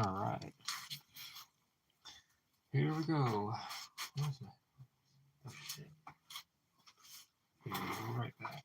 Alright, here we go. Where's my... Oh shit. Be right back.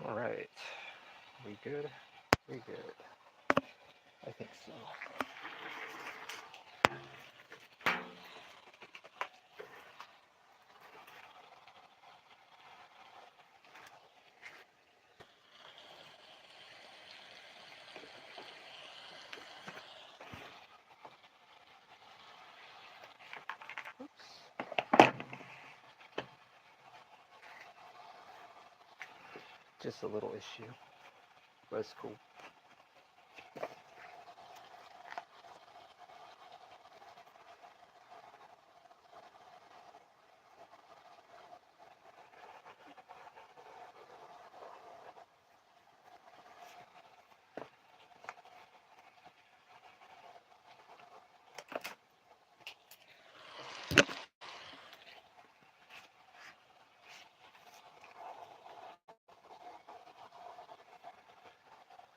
Alright, we good? We good. I think so. Just a little issue, but it's cool.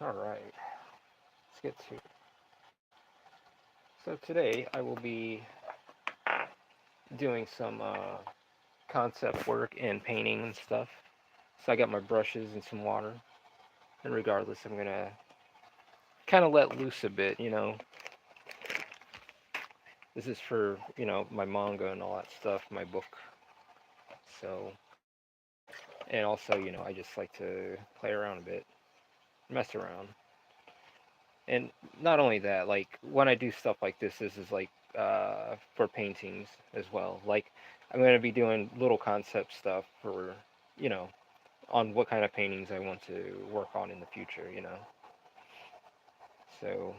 Alright, let's get to it. So today I will be doing some concept work and painting and stuff. So I got my brushes and some water. And regardless, I'm gonna kind of let loose a bit, you know. This is for, you know, my manga and all that stuff, my book. So, and also, you know, I just like to play around a bit, mess around. And not only that, like when I do stuff like this is like for paintings as well. Like I'm going to be doing little concept stuff for, you know, on what kind of paintings I want to work on in the future, you know. So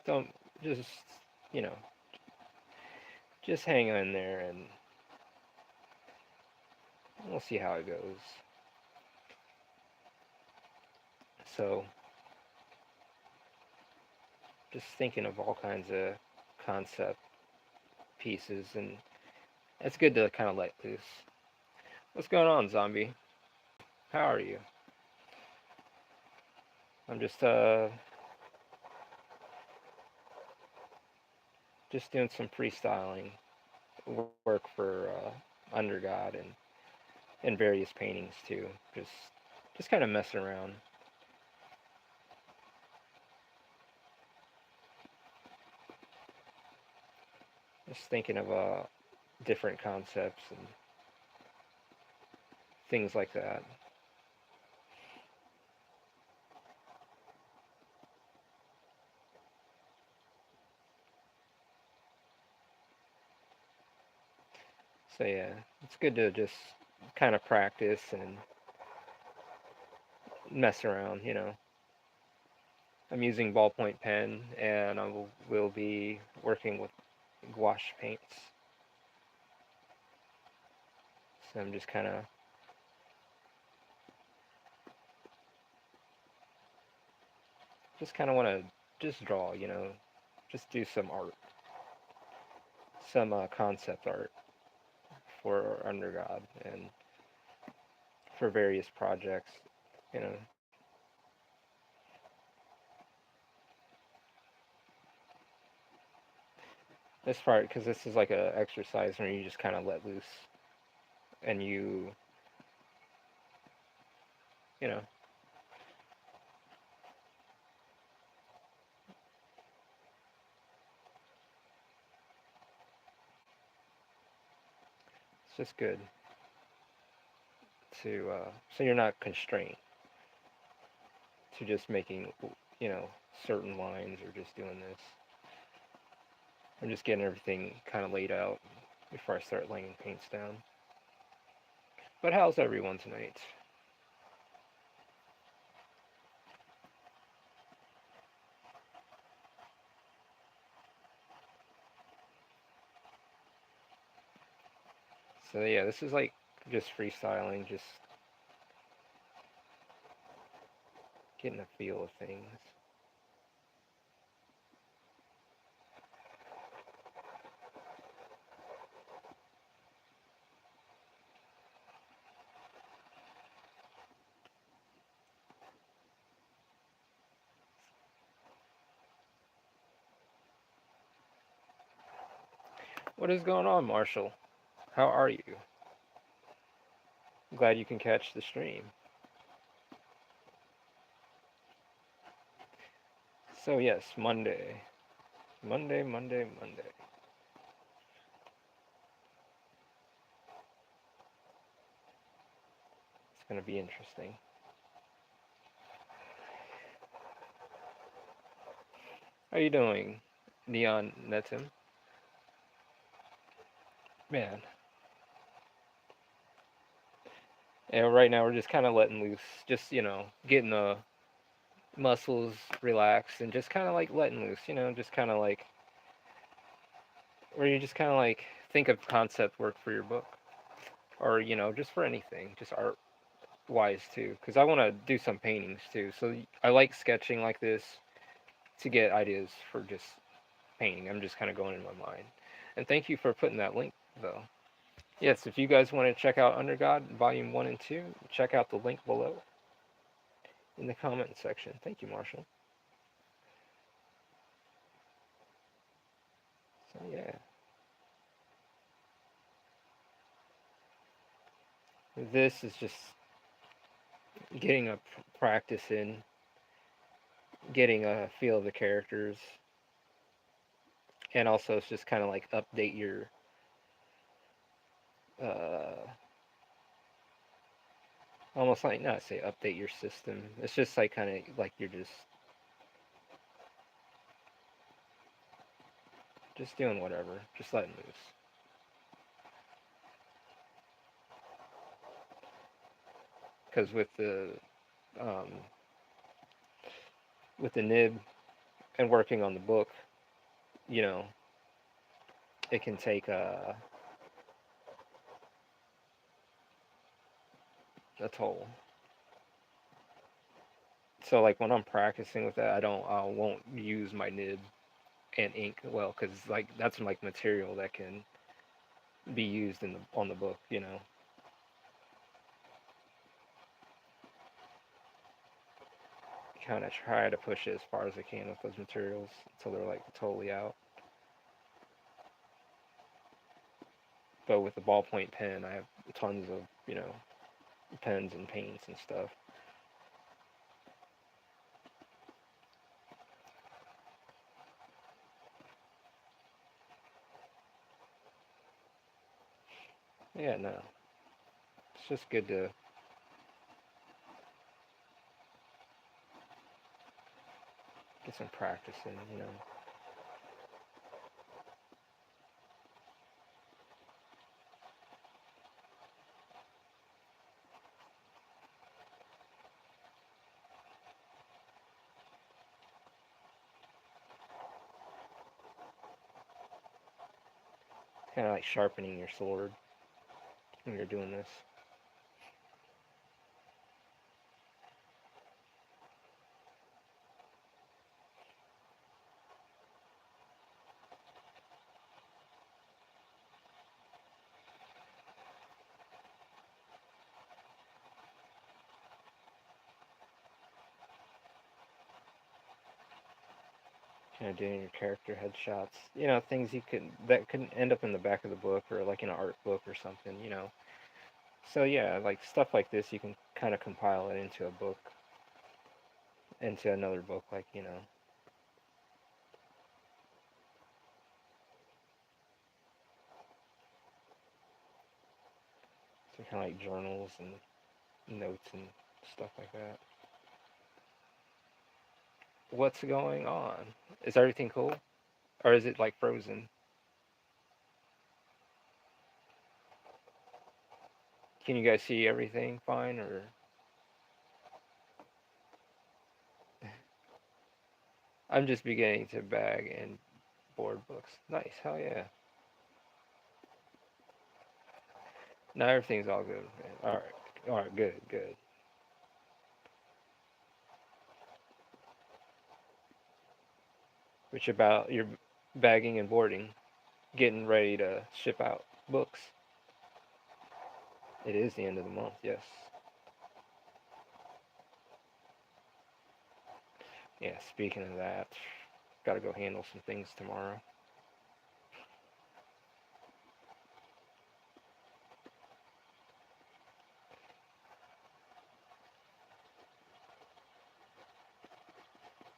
don't just, you know, just hang in there and we'll see how it goes. So just thinking of all kinds of concept pieces, and it's good to kind of let loose. What's going on, zombie? How are you? I'm just doing some freestyling work for Under God and various paintings too. Just kind of messing around. Just thinking of different concepts and things like that. So yeah, it's good to just kind of practice and mess around, you know. I'm using ballpoint pen and will be working with gouache paints. So I'm just kind of want to just draw, you know, just do some art, some concept art for Under God and for various projects. You know, this part because this is like a exercise where you just kind of let loose and you know, it's just good to so you're not constrained to just making you know certain lines or just doing this. I'm just getting everything kind of laid out before I start laying paints down. But how's everyone tonight? So yeah, this is like just freestyling, just getting a feel of things. What is going on, Marshall? How are you? Glad you can catch the stream. So yes, Monday. Monday, Monday, Monday. It's gonna be interesting. How you doing, Neon Netim? Man, and right now we're just kind of letting loose, just getting the muscles relaxed and just kind of like letting loose, just kind of like where you just kind of like think of concept work for your book, or just for anything, just art wise too, because I want to do some paintings too. So I like sketching like this to get ideas for just painting. I'm just kind of going in my mind. And thank you for putting that link though. Yes, if you guys want to check out Under God Volume 1 and 2, check out the link below in the comment section. Thank you, Marshall. So, yeah. This is just getting a practice in, getting a feel of the characters, and also it's just kind of like update your, uh, almost like, not say update your system. It's just like kind of like you're just doing whatever, just letting loose. Because um, with the nib and working on the book, you know, it can take a toll. So like when I'm practicing with that, I won't use my nib and ink well because like that's like material that can be used in the on the book. Kind of try to push it as far as I can with those materials until they're like totally out. But with the ballpoint pen, I have tons of pens and paints and stuff. Yeah, no, it's just good to get some practice in. Kind of like sharpening your sword when you're doing this. Doing your character headshots. Things you could that could end up in the back of the book or like in an art book or something. So yeah, like stuff like this, you can kind of compile it into a book, into another book, like. So kind of like journals and notes and stuff like that. What's going on? Is everything cool? Or is it like frozen? Can you guys see everything fine? Or I'm just beginning to bag and board books. Nice, hell yeah. Now everything's all good, man. Alright, good, good. Which about your bagging and boarding, getting ready to ship out books. It is the end of the month, yes. Yeah, speaking of that, gotta go handle some things tomorrow.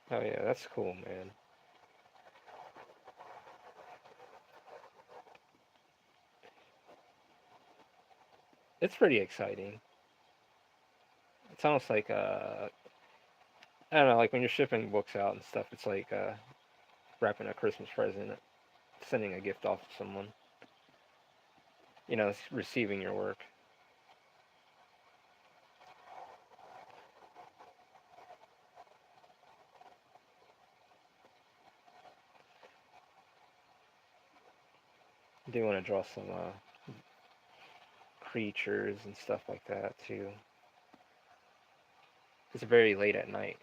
Oh yeah, that's cool, man. It's pretty exciting. It's almost like I don't know, like when you're shipping books out and stuff, it's like wrapping a Christmas present, sending a gift off to someone. It's receiving your work. I do want to draw some creatures and stuff like that too. It's very late at night.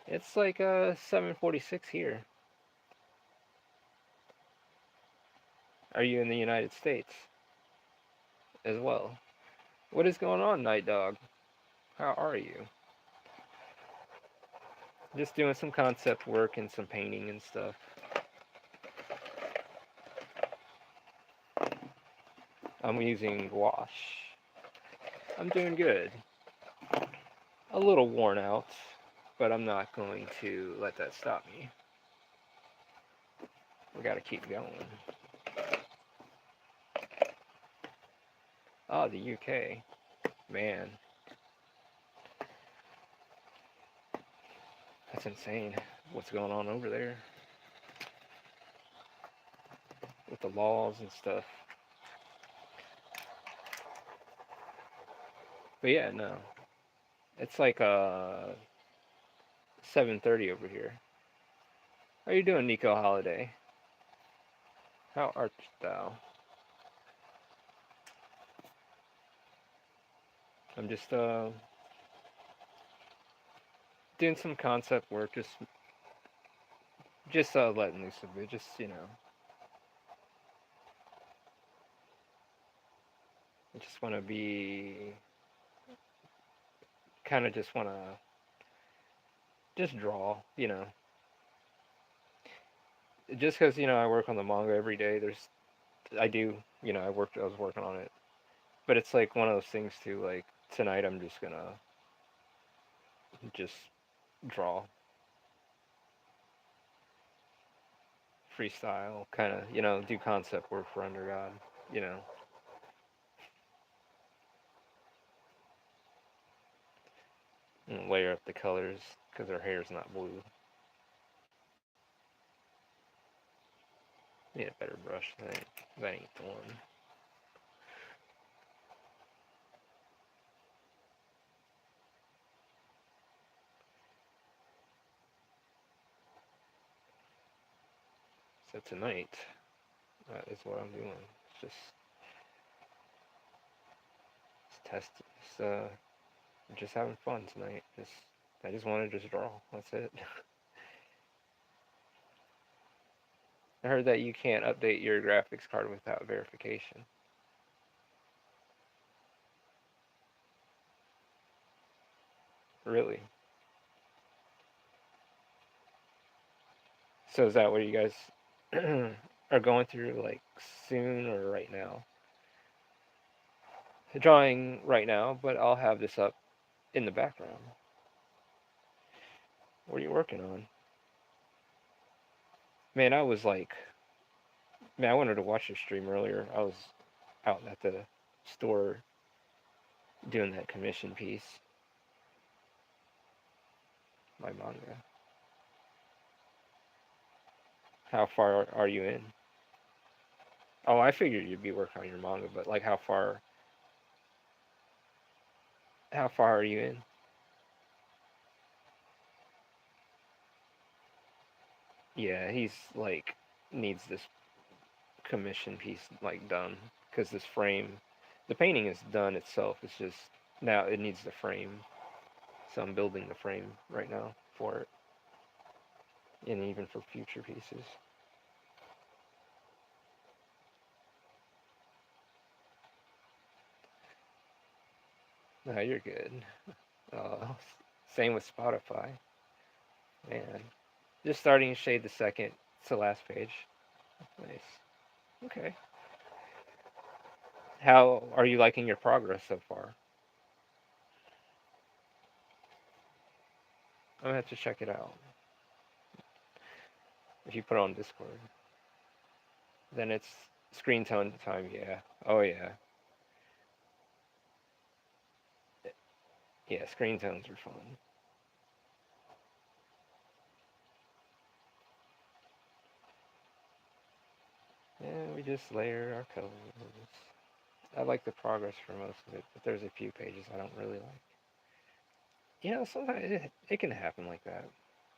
It's like 7:46 here. Are you in the United States as well? What is going on, Night Dog? How are you? Just doing some concept work and some painting and stuff. I'm using gouache. I'm doing good. A little worn out, but I'm not going to let that stop me. We gotta keep going. Oh, the UK. Man, that's insane. What's going on over there with the laws and stuff. But yeah, no. It's like 7:30 over here. How you doing, Nico Holiday? How art thou? I'm just doing some concept work, just letting loose a bit, just. I just want to be kind of just want to just draw. Just because I work on the manga every day. I do, I was working on it, but it's like one of those things too. Like tonight, I'm just gonna just draw, freestyle, kind of, do concept work for Under God, you know, and layer up the colors because her hair's not blue. Need a better brush. That ain't the one. So tonight, that is what I'm doing. It's just test, just having fun tonight. I just want to just draw. That's it. I heard that you can't update your graphics card without verification. Really? So is that what you guys are going through like soon or right now? Drawing right now, but I'll have this up in the background. What are you working on? Man, I was like, man, I wanted to watch your stream earlier. I was out at the store doing that commission piece, my manga. How far are you in? Oh, I figured you'd be working on your manga, but like how far are you in? Yeah, he's like needs this commission piece like done because this frame, the painting is done itself. It's just now it needs the frame, so I'm building the frame right now for it, and even for future pieces. No, you're good. Uh, Same with Spotify, man. Just starting to shade the second to last page. Nice. Okay. How are you liking your progress so far? I'm gonna have to check it out. If you put it on Discord, then it's screen tone time. Yeah. Oh yeah. Yeah. Screen tones are fun. Yeah. We just layer our colors. I like the progress for most of it, but there's a few pages I don't really like. Sometimes it can happen like that.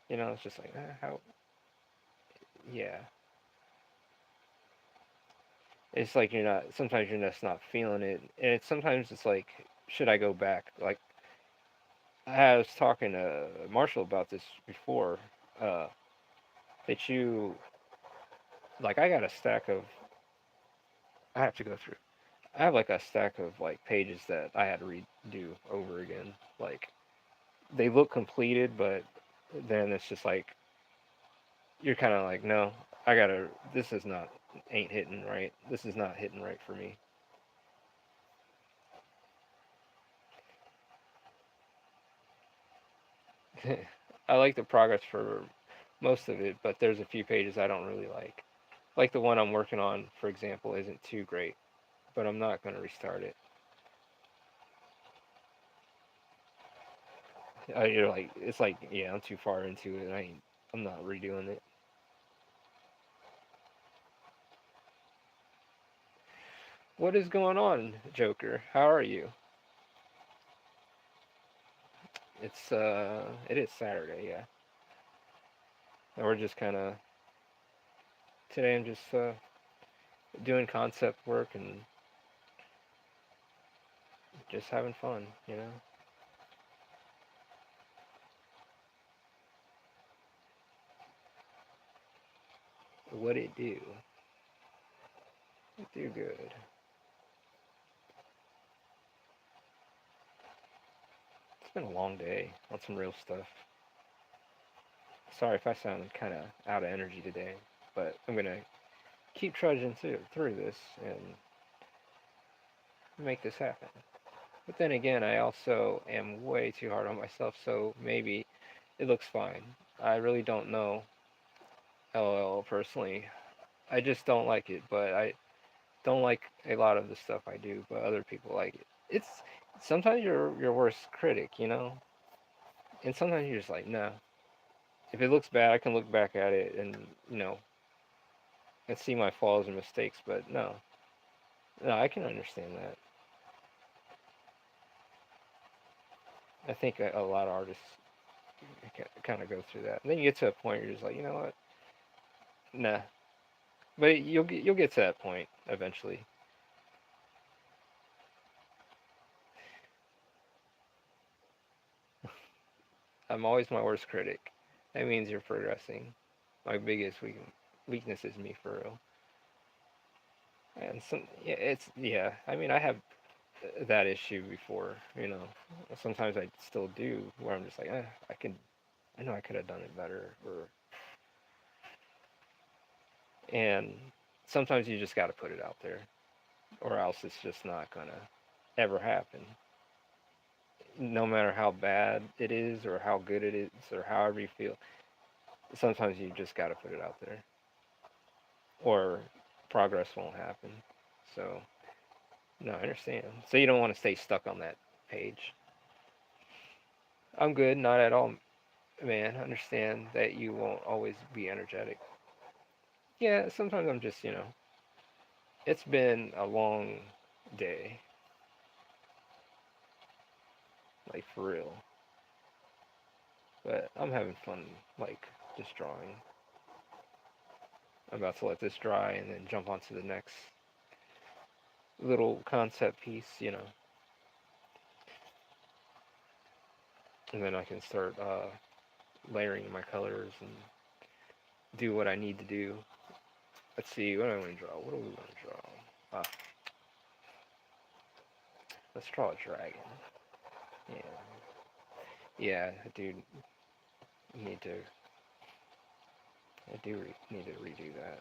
It's just like how. Yeah. It's like you're not. Sometimes you're just not feeling it, and sometimes it's like, should I go back? Like I was talking to Marshall about this before. Uh, that you like, I got a stack of. I have to go through. I have like a stack of like pages that I had to redo over again. Like they look completed, but then it's just like you're kind of like, no, I gotta. This is not ain't hitting right. This is not hitting right for me. I like the progress for most of it, but there's a few pages I don't really like. Like the one I'm working on, for example, isn't too great, but I'm not gonna restart it. You're like, it's like, yeah, I'm too far into it. I'm not redoing it. What is going on, Joker? How are you? It is Saturday, yeah. And we're just kind of today. I'm just doing concept work and just having fun. What it do? It do good. It's been a long day on some real stuff. Sorry if I sound kind of out of energy today, but I'm gonna keep trudging through this and make this happen. But then again, I also am way too hard on myself, so maybe it looks fine. I really don't know LOL personally. I just don't like it, but I don't like a lot of the stuff I do, but other people like it. It's sometimes you're your worst critic, and sometimes you're just like, nah. If it looks bad, I can look back at it and and see my flaws and mistakes. But no, no, I can understand that. I think a lot of artists kind of go through that. And then you get to a point where you're just like, you know what? Nah. But you'll get to that point eventually. I'm always my worst critic. That means you're progressing. My biggest weakness is me for real. And yeah, yeah. I mean, I have that issue before. Sometimes I still do, where I'm just like, I know I could have done it better, or And sometimes you just got to put it out there, or else it's just not gonna ever happen. No matter how bad it is, or how good it is, or however you feel, sometimes you just got to put it out there, or progress won't happen. So, no, I understand. So you don't want to stay stuck on that page. I'm good, not at all, man. I understand that you won't always be energetic. Yeah, sometimes I'm just, it's been a long day, like for real. But I'm having fun, like just drawing. I'm about to let this dry and then jump onto the next little concept piece. And then I can start layering my colors and do what I need to do. Let's see, what do I want to draw? What do we want to draw? Ah, let's draw a dragon. Yeah, yeah, dude, need to. I do need to redo that.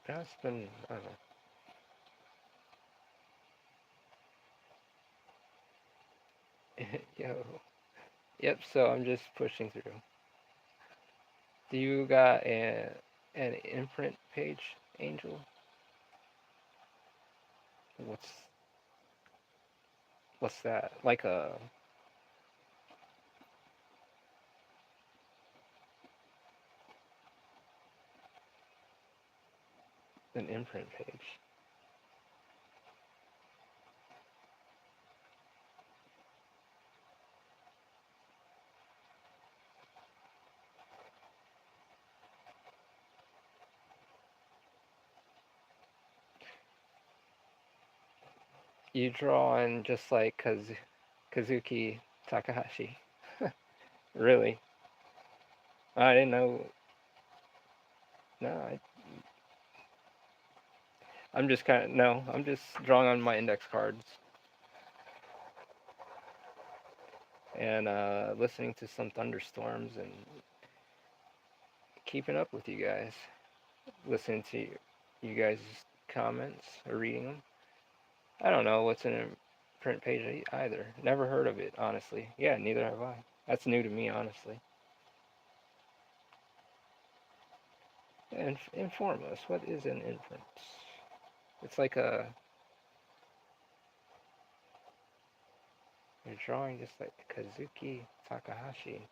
That's been, I don't know. Yo, yep. So I'm just pushing through. Do you got an imprint page, Angel? What's what's that? Like an imprint page. You draw on just like Kazuki Takahashi. Really? I didn't know. No, I'm just kind of no. I'm just drawing on my index cards and listening to some thunderstorms and keeping up with you guys. Listening to you guys' comments or reading them. I don't know what's in a print page either. Never heard of it, honestly. Yeah, neither have I. That's new to me, honestly. And inform us. What is an imprint? It's like you're drawing just like Kazuki Takahashi.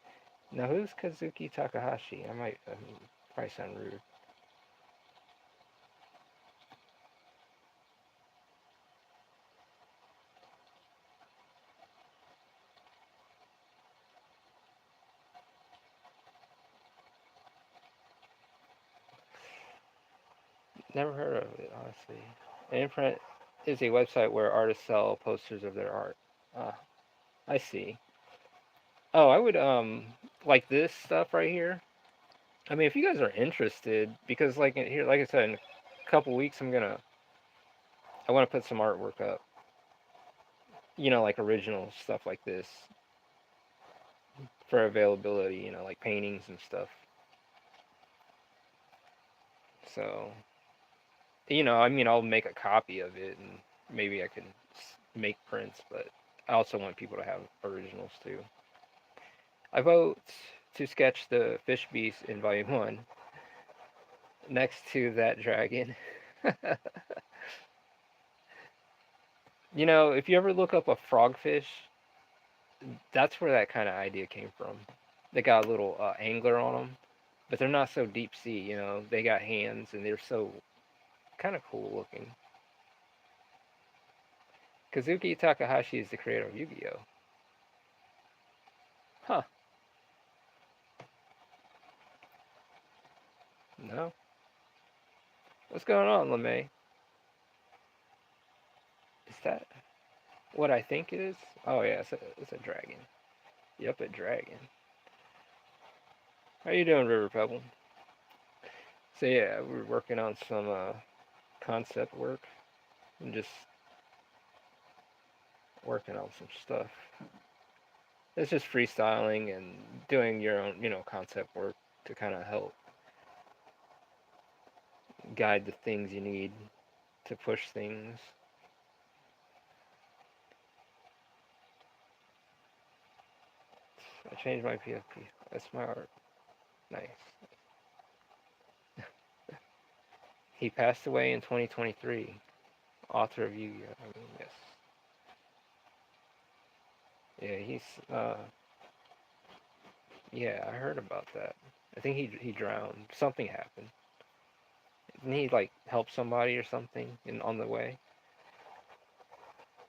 Now, who's Kazuki Takahashi? I mean, probably sound rude. Never heard of it, honestly. An imprint is a website where artists sell posters of their art. Ah, I see. Oh, I would like this stuff right here. I mean, if you guys are interested, because like here, like I said, in a couple weeks, I want to put some artwork up. Like original stuff like this for availability. Like paintings and stuff. So, I mean, I'll make a copy of it and maybe I can make prints, but I also want people to have originals too. I vote to sketch the fish beast in volume one next to that dragon. If you ever look up a frogfish, that's where that kind of idea came from. They got a little angler on them, but they're not so deep sea. They got hands and they're so kind of cool looking. Kazuki Takahashi is the creator of Yu-Gi-Oh. Huh? No. What's going on, LeMay? Is that what I think it is? Oh yeah, it's a dragon. Yep, at Dragon. How you doing, River Pebble? So yeah, we're working on some concept work and just working on some stuff. It's just freestyling and doing your own, concept work to kind of help guide the things you need to push things. I changed my PFP. That's my art. Nice. He passed away in 2023. Author of Yu-Gi-Oh. I mean, yes. Yeah, he's. Yeah, I heard about that. I think he drowned. Something happened. Didn't he like help somebody or something on the way,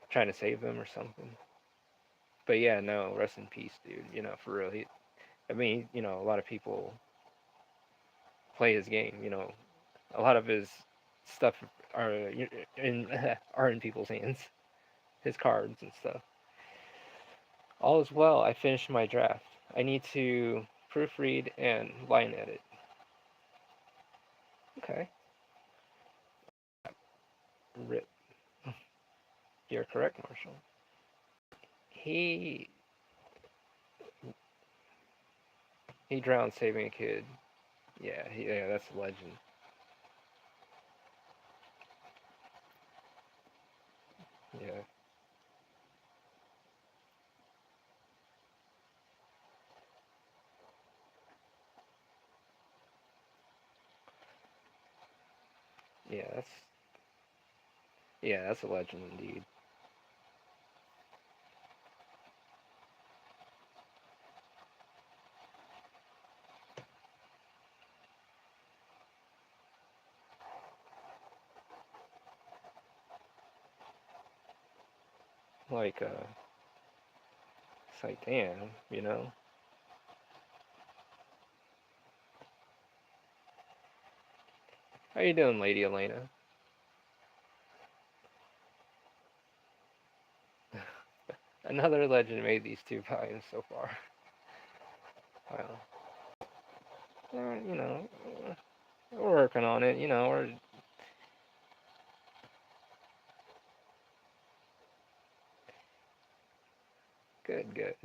trying to save them or something? But yeah, no, rest in peace, dude. For real. I mean, a lot of people play his game. A lot of his stuff are in are in people's hands. His cards and stuff. All is well. I finished my draft. I need to proofread and line edit. Okay. Rip. You're correct, Marshall. He he drowned saving a kid. Yeah, yeah, that's a legend. Yeah, yeah, that's a legend indeed. Like, it's like, damn. How you doing, Lady Elena? Another legend made these two volumes so far. Wow. You know, we're working on it. We're good, good.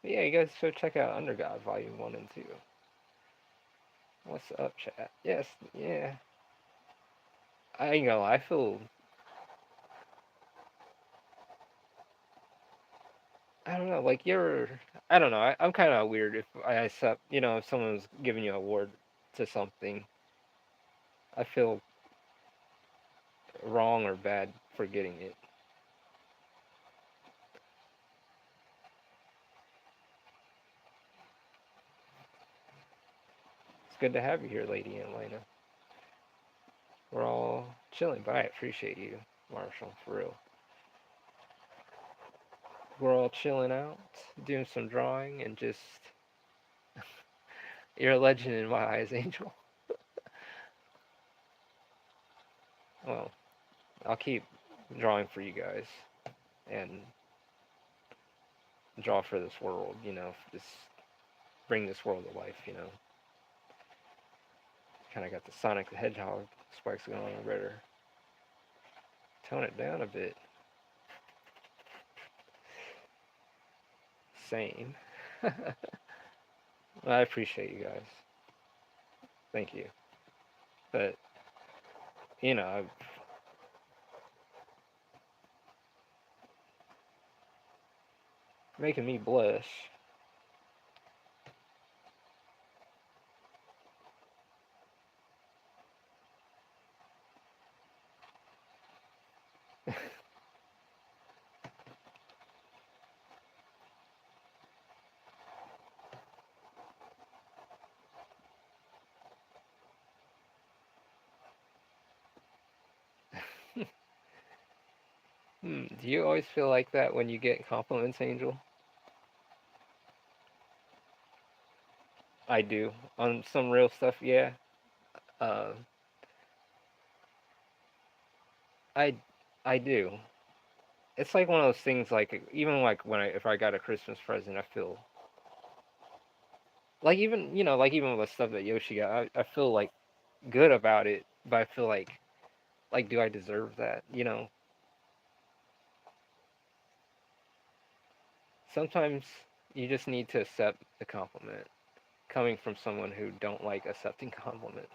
But yeah, you guys should check out Undergod Volume 1 and 2. What's up, chat? Yes, yeah. I ain't gonna lie, I feel. I don't know, like you're. I don't know. I'm kind of weird if I accept. If someone's giving you an award to something, I feel wrong or bad for getting it. It's good to have you here, Lady and Lena. We're all chilling, but I appreciate you, Marshall, for real. We're all chilling out, doing some drawing, and just. You're a legend in my eyes, Angel. Well, I'll keep drawing for you guys and draw for this world, just bring this world to life. Kind of got the Sonic the Hedgehog spikes going on. Better tone it down a bit. Same. I appreciate you guys. Thank you. But, you know, making me blush. Do you always feel like that when you get compliments, Angel? I do. On some real stuff, yeah. Uh, I I do. it's like one of those things. Like even like when if I got a Christmas present, I feel like even like even with the stuff that Yoshi got, I feel like good about it, but I feel like do I deserve that? Sometimes you just need to accept the compliment coming from someone who don't like accepting compliments.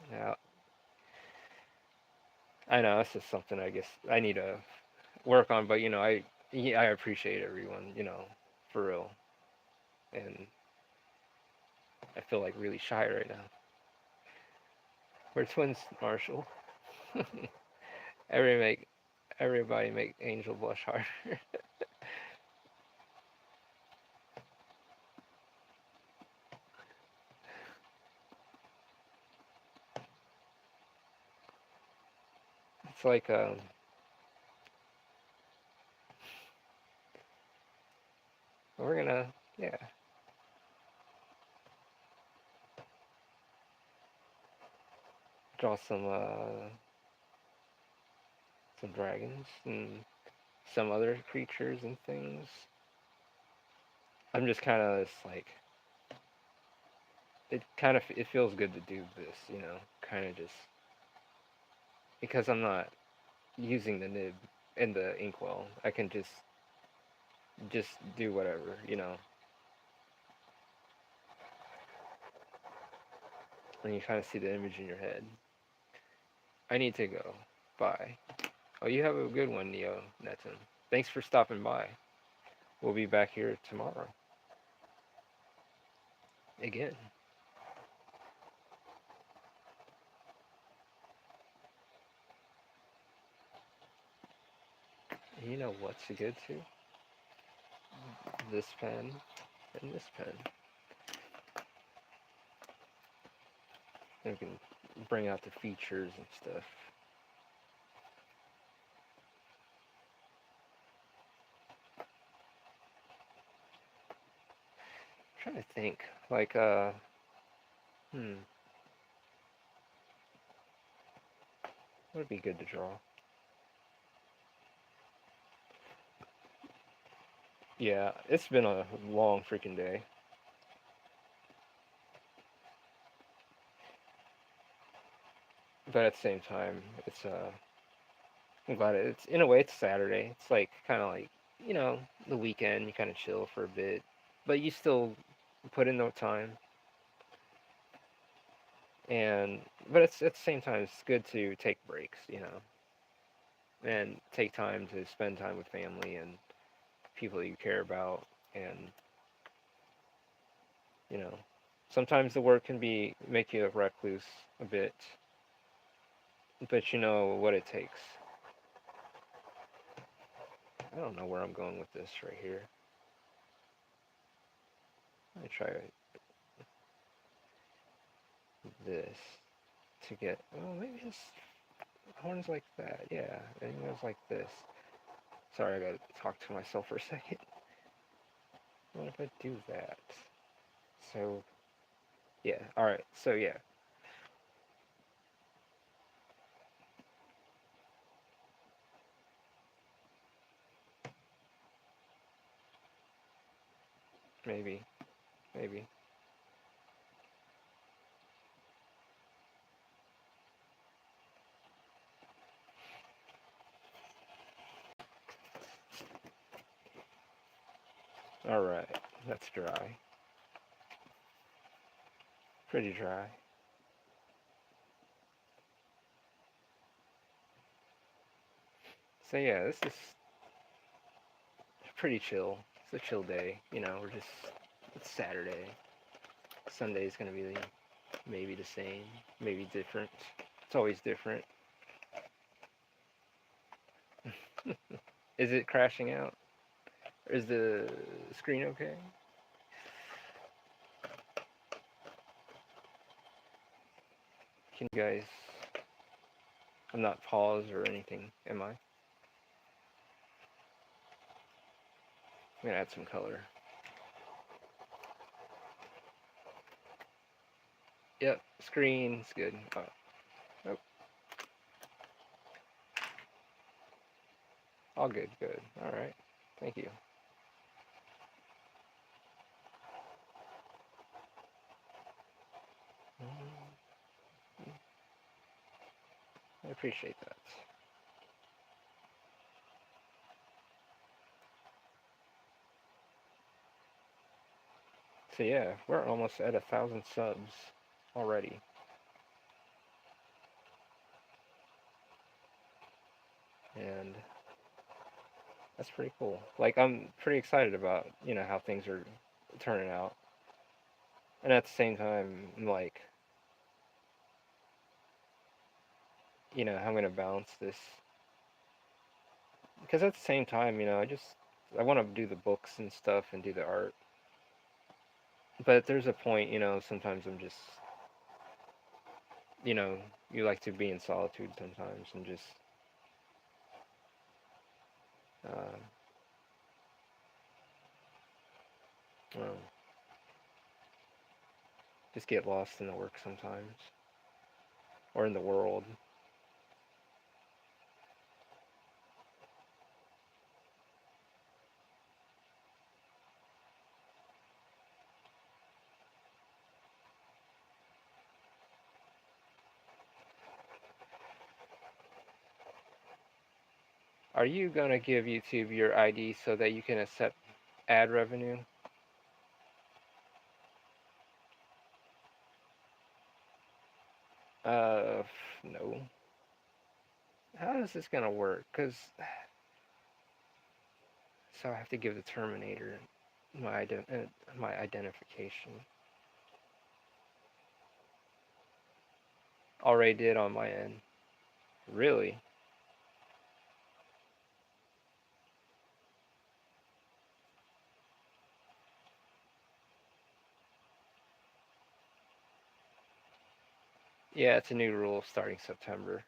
Yeah, I know it's just something I guess I need to work on, but I appreciate everyone, for real, and I feel like really shy right now. We're twins, Marshall. Every make Everybody make Angel blush harder. It's like we're gonna yeah draw some dragons and some other creatures and things. I'm just kind of it's like it feels good to do this, kind of just because I'm not using the nib and the inkwell. I can just do whatever, and you kind of see the image in your head. I need to go. Bye. Oh, you have a good one, Neo Netin. Thanks for stopping by. We'll be back here tomorrow again. You know what's good too? This pen and this pen. And we can bring out the features and stuff. I'm trying to think. Like, hmm, what would be good to draw? Yeah, it's been a long freaking day. But at the same time, I'm glad it's, in a way, it's Saturday. It's like, kind of like, the weekend, you kind of chill for a bit. But you still put in the time. And, but it's, at the same time, it's good to take breaks, and take time to spend time with family and people you care about. And, you know, sometimes the work can make you a recluse a bit, but you know what it takes. I don't know where I'm going with this right here. Let me try this to get, well, maybe just horns like that. Yeah, and it goes like this. Sorry, I gotta talk to myself for a second. What if I do that? So, yeah, alright, so yeah, maybe, maybe. Alright, that's dry. Pretty dry. So yeah, this is pretty chill. It's a chill day, it's Saturday. Sunday's gonna be maybe the same, maybe different. It's always different. Is it crashing out? Is the screen okay? Can you guys? I'm not paused or anything, am I? I'm gonna add some color. Yep, screen's good. Oh, oh, all good, good. All right, thank you. I appreciate that. So yeah, we're almost at 1,000 subs already, and that's pretty cool. Like I'm pretty excited about how things are turning out, and at the same time, I'm like how I'm gonna balance this because at the same time, I want to do the books and stuff and do the art, but there's a point, sometimes I'm just you know you like to be in solitude sometimes and just uh, um, just get lost in the work sometimes or in the world. Are you gonna give YouTube your ID so that you can accept ad revenue? Uh, no. How is this gonna work? Cause so I have to give the Terminator my identification. Already did on my end. Really? Yeah, it's a new rule starting September.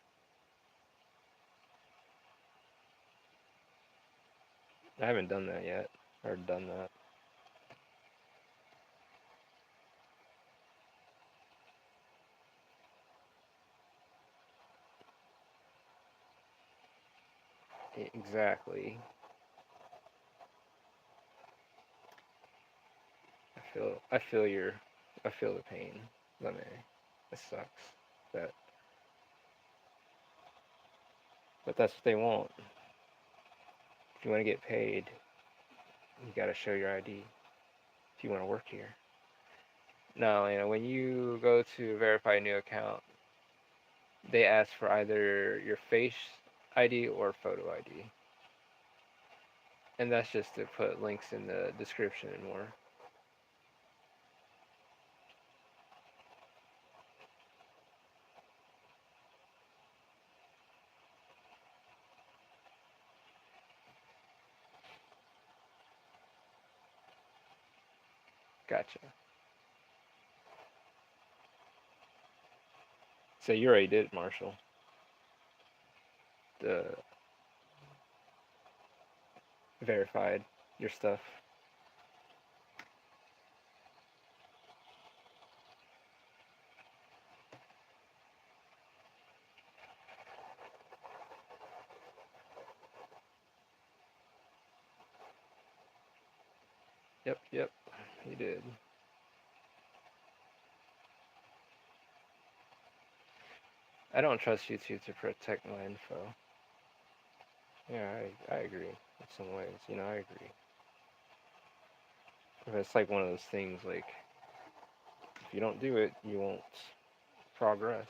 I haven't done that yet, or done that. Exactly. I feel the pain. Let me. It sucks. That, but that's what they want. If you want to get paid, you gotta show your ID. If you want to work here. No, when you go to verify a new account, they ask for either your face ID or photo ID. And that's just to put links in the description and more. Gotcha. So you already did it, Marshall. The verified your stuff. Yep, yep, you did. I don't trust YouTube to protect my info. Yeah, I agree in some ways. I agree. But it's like one of those things like if you don't do it, you won't progress.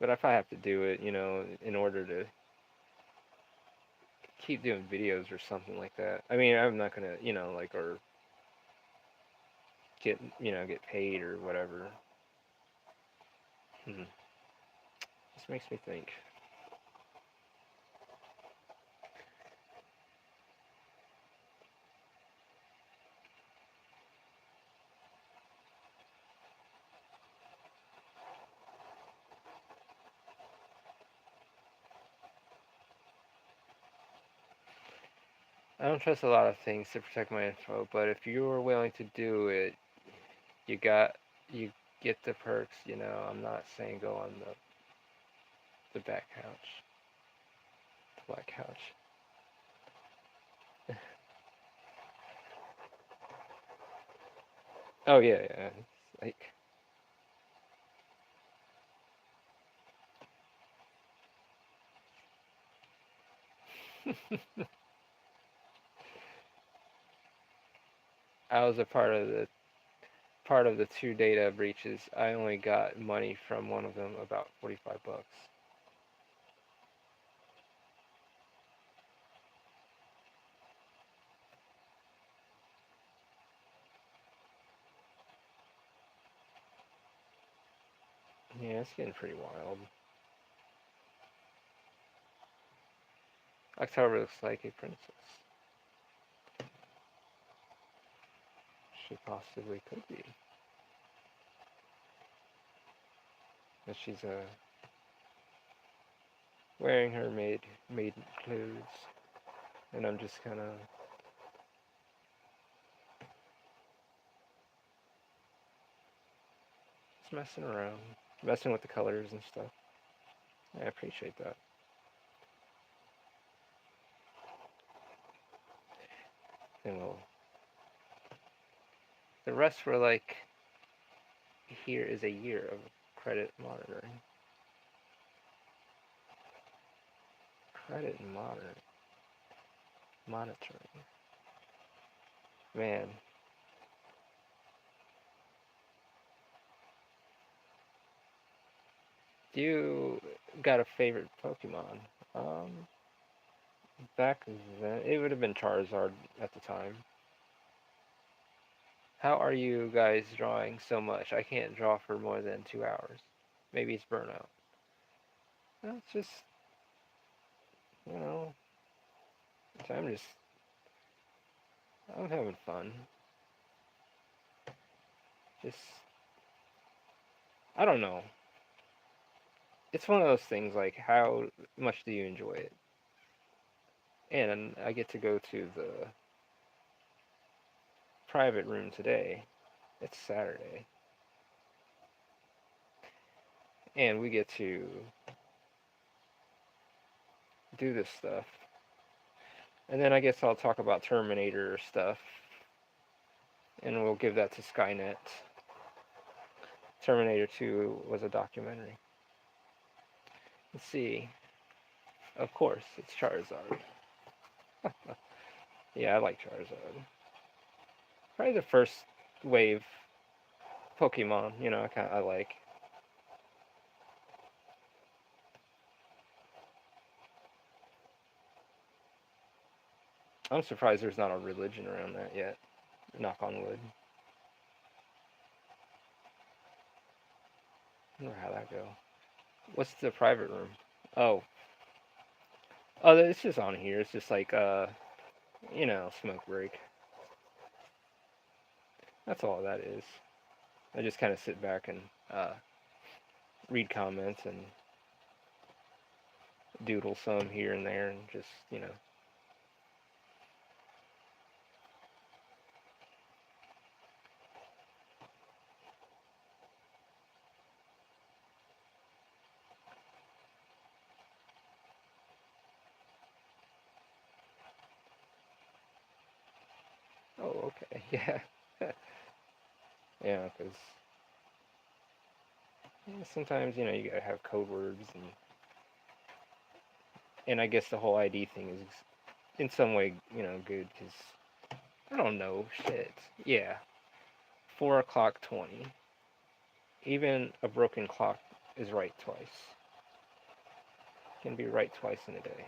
But if I have to do it, in order to keep doing videos or something like that. I mean, I'm not gonna, like or get paid or whatever. Hmm. This makes me think. I don't trust a lot of things to protect my info, but if you're willing to do it, you got you get the perks. I'm not saying go on the back couch, the black couch. Oh yeah, yeah. It's like I was a part of the two data breaches. I only got money from one of them, about 45 bucks. Yeah, it's getting pretty wild. October looks like a princess. She possibly could be. But she's wearing her maiden clothes, and I'm just kind of just messing around, messing with the colors and stuff. I appreciate that. And the rest were like, here is a year of credit monitoring. Credit monitoring. Man, you got a favorite Pokemon? Um, Back then, it would have been Charizard at the time. How are you guys drawing so much? I can't draw for more than 2 hours. Maybe it's burnout. No, it's just, you know, I'm just, I'm having fun. Just, I don't know. It's one of those things like, how much do you enjoy it? And I get to go to the private room today. It's Saturday. And we get to do this stuff. And then I guess I'll talk about Terminator stuff. And we'll give that to Skynet. Terminator 2 was a documentary. Let's see. Of course, it's Charizard. Yeah, I like Charizard. Probably the first wave Pokemon, I like. I'm surprised there's not a religion around that yet. Knock on wood. I wonder how that go. What's the private room? Oh, oh, it's just on here. It's just like smoke break. That's all that is. I just kind of sit back and read comments and doodle some here and there, and just. Oh, okay, yeah, yeah, because sometimes you gotta have code words, and I guess the whole ID thing is in some way good because I don't know shit. Yeah, 4 o'clock 20. Even a broken clock is right twice. Can be right twice in a day.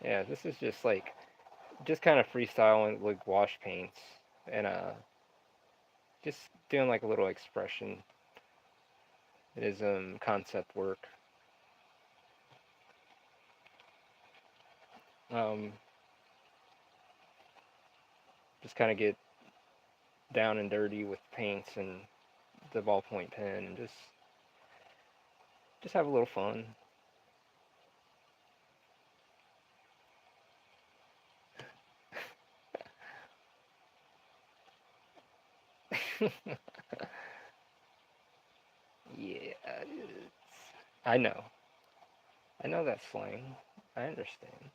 Yeah, this is just kind of freestyling like wash paints and just doing like a little expression. It is concept work. Um, just kind of get down and dirty with paints and the ballpoint pen, and just have a little fun. Yeah, I know. I know that slang. I understand.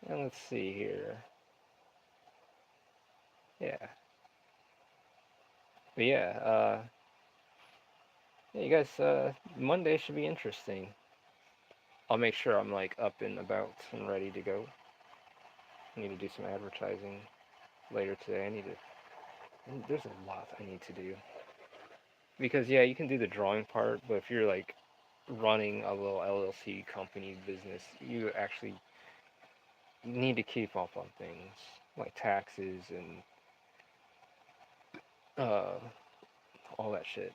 And let's see here. Yeah. But yeah, yeah, you guys, Monday should be interesting. I'll make sure I'm like up and about and ready to go. I need to do some advertising later today. There's a lot I need to do. Because yeah, you can do the drawing part, but if you're like running a little LLC company business, you need to keep up on things like taxes and uh all that shit.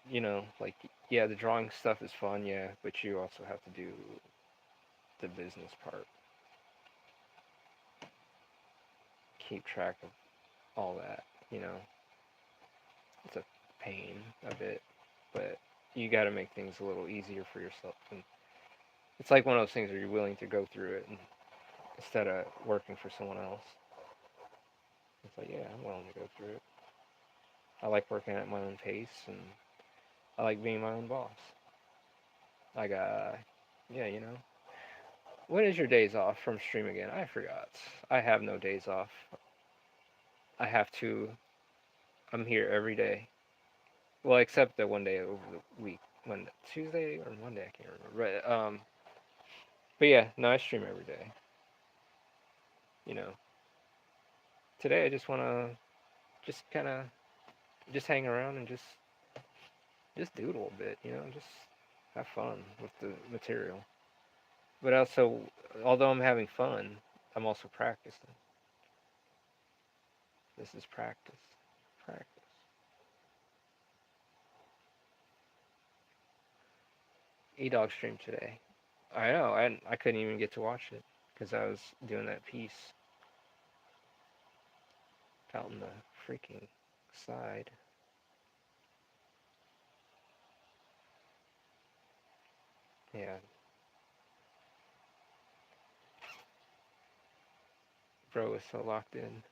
Like yeah, the drawing stuff is fun, yeah, but you also have to do the business part. Keep track of all that, you know. It's a pain a bit, but you got to make things a little easier for yourself. And it's like one of those things where you're willing to go through it and instead of working for someone else. It's like, yeah, I'm willing to go through it. I like working at my own pace, and I like being my own boss. Like, yeah, When is your days off from stream again? I forgot. I have no days off. I have to. I'm here every day. Well, except the one day over the week. When Tuesday or Monday, I can't remember. But yeah, no, I stream every day. You know, today I just wanna just kind of just hang around and just doodle a bit. Just have fun with the material. But also, although I'm having fun, I'm also practicing. This is practice. Practice. E-Dog stream today. I know. I couldn't even get to watch it because I was doing that piece out in the freaking side. Yeah, bro is so locked in.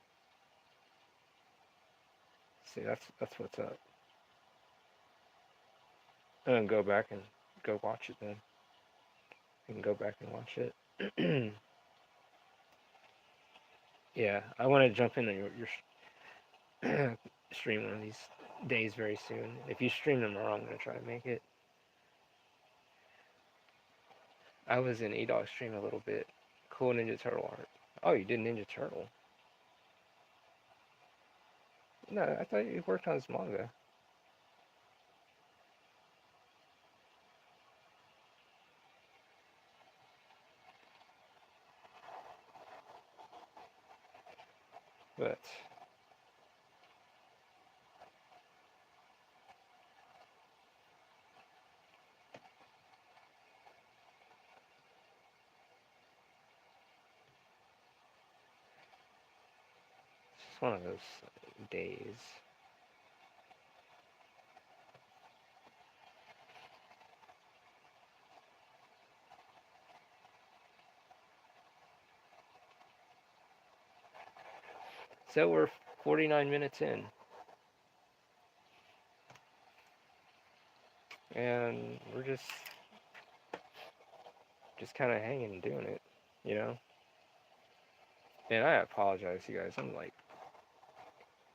See, that's what's up. I'm gonna go back and go watch it then. I can go back and watch it. Yeah, I want to jump in on your stream one of these days very soon. If you stream tomorrow, I'm gonna try to make it. I was in A-Dog stream a little bit. Cool Ninja Turtle art. Oh, you did Ninja Turtle? No, I thought you worked on his manga. But it's just one of those days. So we're 49 minutes in, and we're just kind of hanging and doing it, you know. And I apologize, you guys. I'm like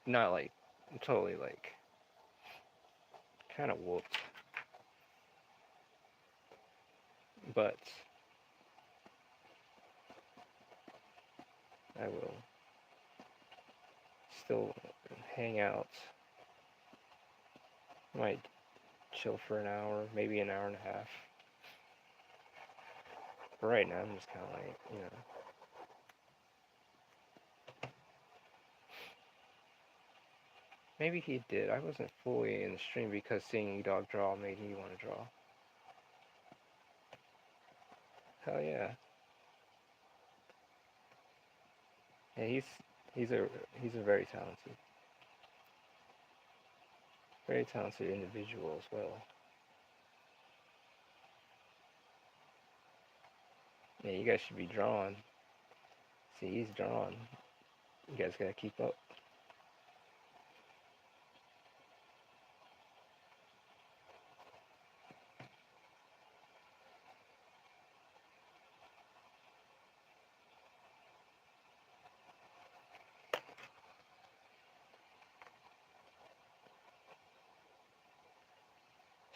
not like totally like kind of whooped, but I will still hang out. Might chill for an hour, maybe an hour and a half. But right now, I'm just kind of like, Maybe he did. I wasn't fully in the stream because seeing E-Dog draw made me want to draw. Hell yeah. Yeah, he's a he's a very talented individual as well. Yeah, you guys should be drawing. See, he's drawing. You guys gotta keep up.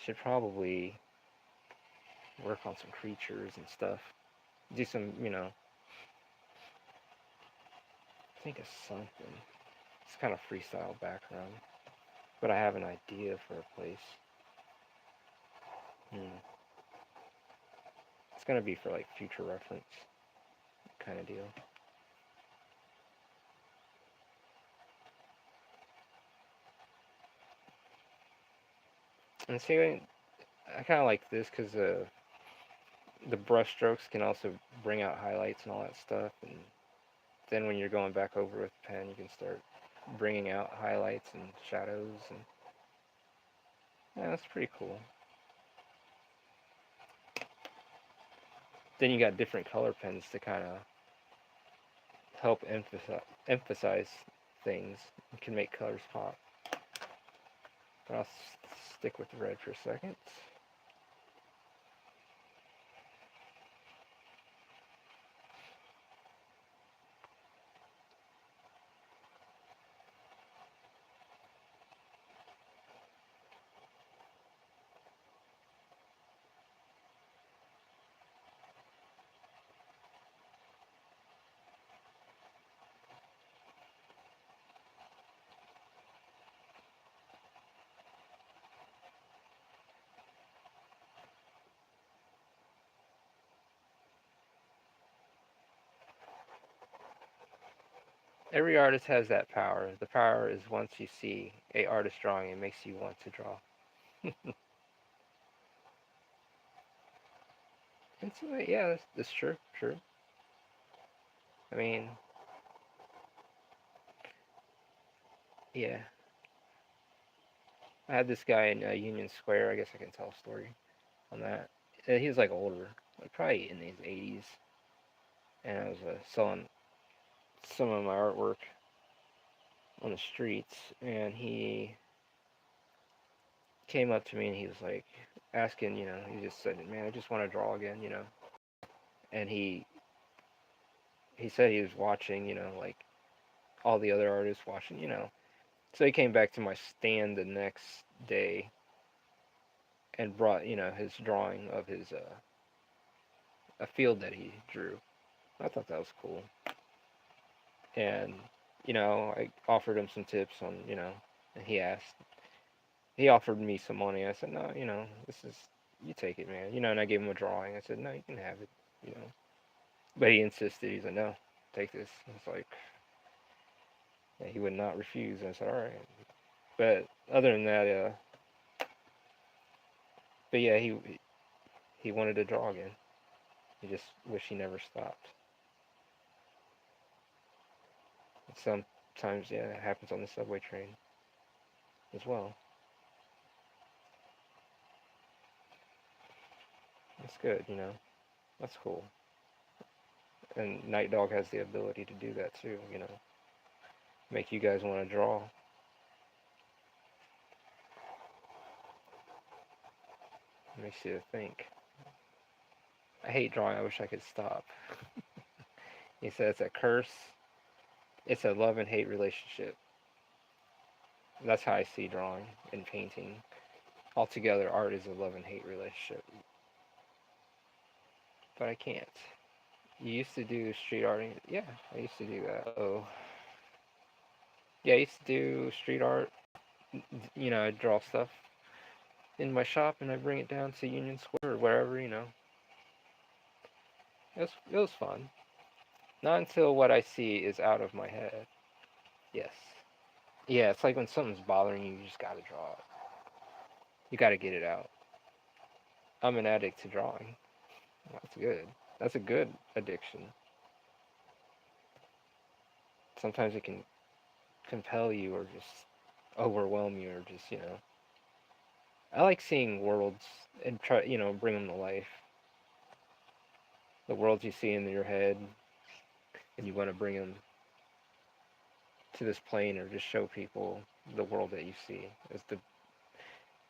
Should probably work on some creatures and stuff. Do some, think of something. It's kind of freestyle background, but I have an idea for a place. Hmm. It's gonna be for like future reference kind of deal. And see, I kind of like this because the brush strokes can also bring out highlights and all that stuff. And then when you're going back over with the pen, you can start bringing out highlights and shadows. And yeah, that's pretty cool. Then you got different color pens to kind of help emphasize things. You can make colors pop. But I'll stick with the red for a second. Every artist has that power. The power is once you see a artist drawing, it makes you want to draw. It's yeah, that's true. True. I mean, yeah. I had this guy in Union Square. I guess I can tell a story on that. He was like older, like probably in his 80s, and I was selling some of my artwork on the streets, and he came up to me and he was like asking, he just said, "Man, I just want to draw again." And he said he was watching, like all the other artists watching. So he came back to my stand the next day and brought, his drawing of his a field that he drew. I thought that was cool. And I offered him some tips on, and he offered me some money. I said, "No, this is you take it, man." And I gave him a drawing. I said, "No, you can have it." But he insisted. He's like, "No, take this." It's like, yeah, he would not refuse. I said, "All right." But other than that, but yeah, he wanted to draw again. He just wished he never stopped. Sometimes, yeah, it happens on the subway train as well. That's good. That's cool. And Night Dog has the ability to do that too. Make you guys want to draw. Makes you think. I hate drawing. I wish I could stop. He said it's a curse. It's a love and hate relationship. That's how I see drawing and painting. Altogether, art is a love and hate relationship. But I can't. You used to do street art? Yeah, I used to do that. Oh, yeah, I used to do street art. I draw stuff in my shop and I bring it down to Union Square or wherever. It was fun. Not until what I see is out of my head. Yes. Yeah, it's like when something's bothering you, you just gotta draw it. You gotta get it out. I'm an addict to drawing. That's good. That's a good addiction. Sometimes it can compel you or just overwhelm you or just, I like seeing worlds and try, bring them to life. The worlds you see in your head and you want to bring them to this plane or just show people the world that you see as the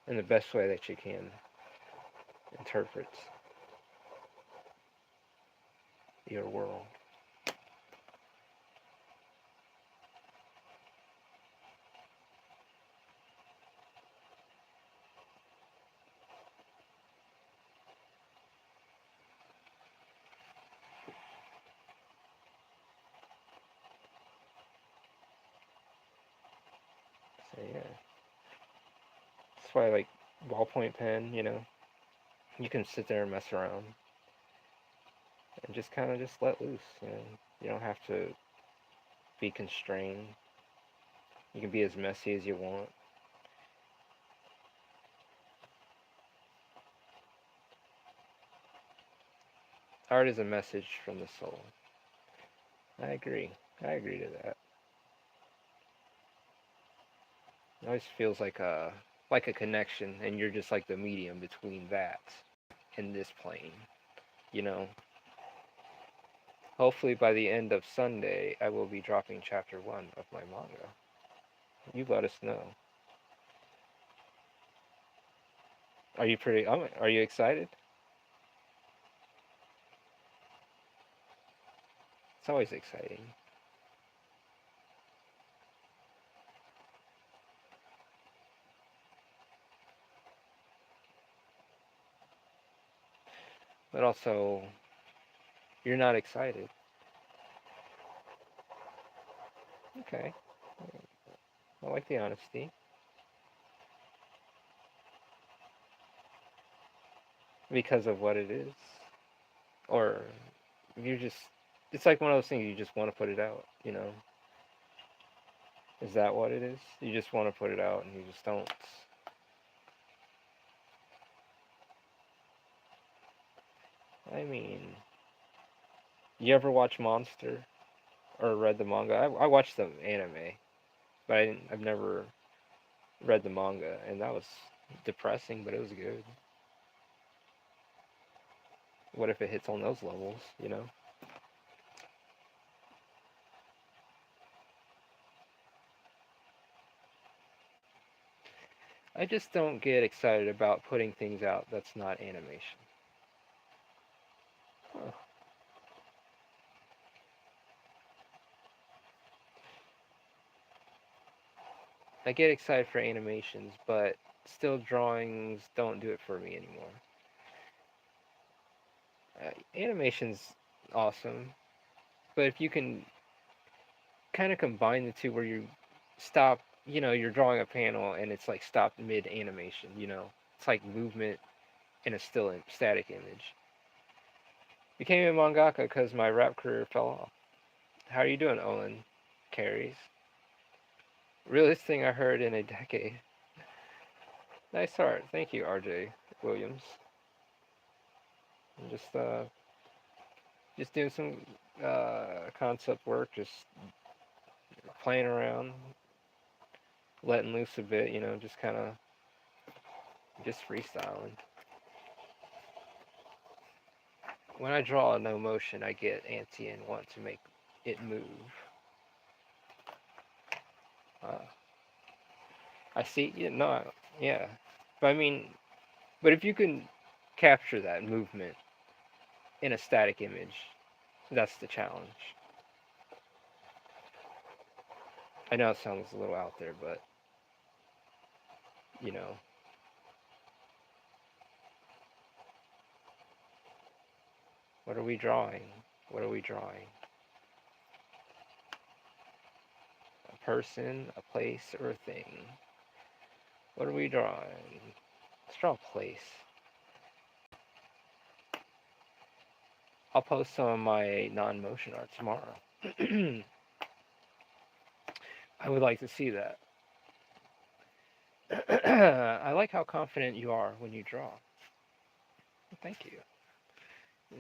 in the best way that you can interpret your world. So yeah, that's why I like ballpoint pen. You can sit there and mess around and just kind of just let loose. You don't have to be constrained. You can be as messy as you want. Art is a message from the soul. I agree. I agree to that. It always feels like a connection, and you're just like the medium between that and this plane. You know. Hopefully by the end of Sunday, I will be dropping chapter one of my manga. You let us know. Are you pretty? Are you excited? It's always exciting. But also, you're not excited. Okay. I like the honesty. Because of what it is. Or you just, it's like one of those things you just want to put it out. Is that what it is? You just want to put it out and you just don't. I mean, you ever watch Monster or read the manga? I watched the anime, but I've never read the manga, and that was depressing, but it was good. What if it hits on those levels? I just don't get excited about putting things out that's not animation. Huh. I get excited for animations, but still drawings don't do it for me anymore. Animation's awesome, but if you can kind of combine the two where you stop, you're drawing a panel and it's like stopped mid animation. It's like movement in a still static image. Became a mangaka because my rap career fell off. How are you doing, Owen? Carries. Realest thing I heard in a decade. Nice art. Thank you, RJ Williams. I'm just doing some concept work, just playing around, letting loose a bit, just kind of just freestyling. When I draw no motion, I get antsy and want to make it move. Uh, I see. No, yeah. But I mean, but if you can capture that movement in a static image, that's the challenge. I know it sounds a little out there, but you know, what are we drawing? What are we drawing? A person, a place, or a thing? What are we drawing? Let's draw a place. I'll post some of my non-motion art tomorrow. I would like to see that. I like how confident you are when you draw. Thank you.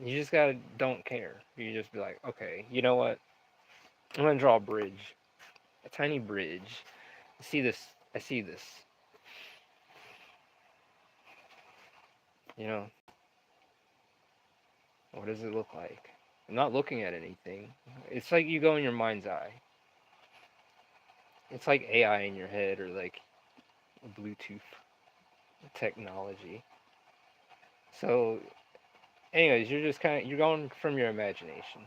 You just gotta don't care. You just be like, okay, you know what? I'm gonna draw a bridge, a tiny bridge. I see this. I see this. You know, what does it look like? I'm not looking at anything. It's like you go in your mind's eye. It's like AI in your head or like Bluetooth technology. So, anyways, you're just kind of you're going from your imagination.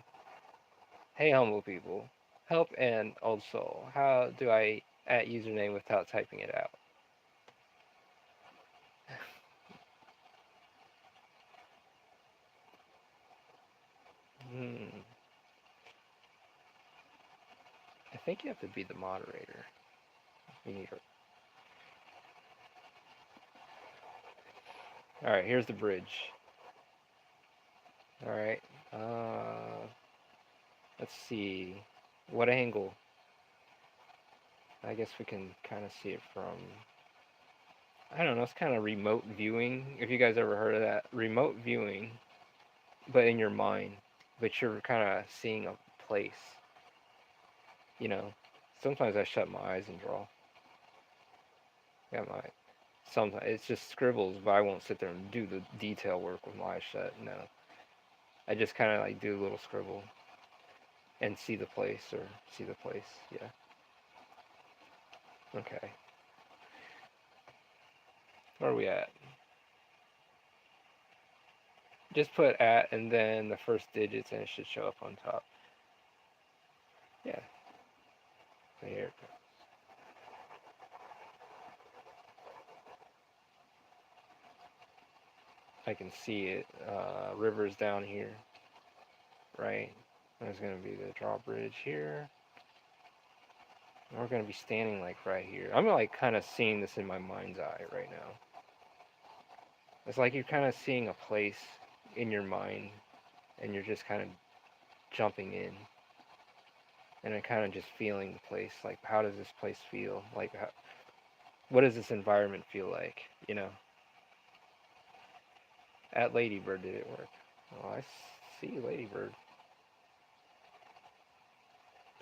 Hey, humble people, help and old soul. How do I at username without typing it out? Hmm. I think you have to be the moderator. You need. All right, here's the bridge. All right. Uh, let's see. What angle? I guess we can kind of see it from. I don't know. It's kind of remote viewing. If you guys ever heard of that, remote viewing, but in your mind, but you're kind of seeing a place. You know. Sometimes I shut my eyes and draw. Yeah, my. Sometimes it's just scribbles, but I won't sit there and do the detail work with my eyes shut. No, I just kind of like do a little scribble and see the place or see the place. Yeah. Okay. Where are we at? Just put at and then the first digits and it should show up on top. Yeah. So here it goes. I can see it. River's down here, right? There's gonna be the drawbridge here. And we're gonna be standing like right here. I'm like kind of seeing this in my mind's eye right now. It's like you're kind of seeing a place in your mind, and you're just kind of jumping in, and I'm kind of just feeling the place. Like, how does this place feel? Like, what does this environment feel like? You know, at Ladybird did it work? Oh, I see Ladybird.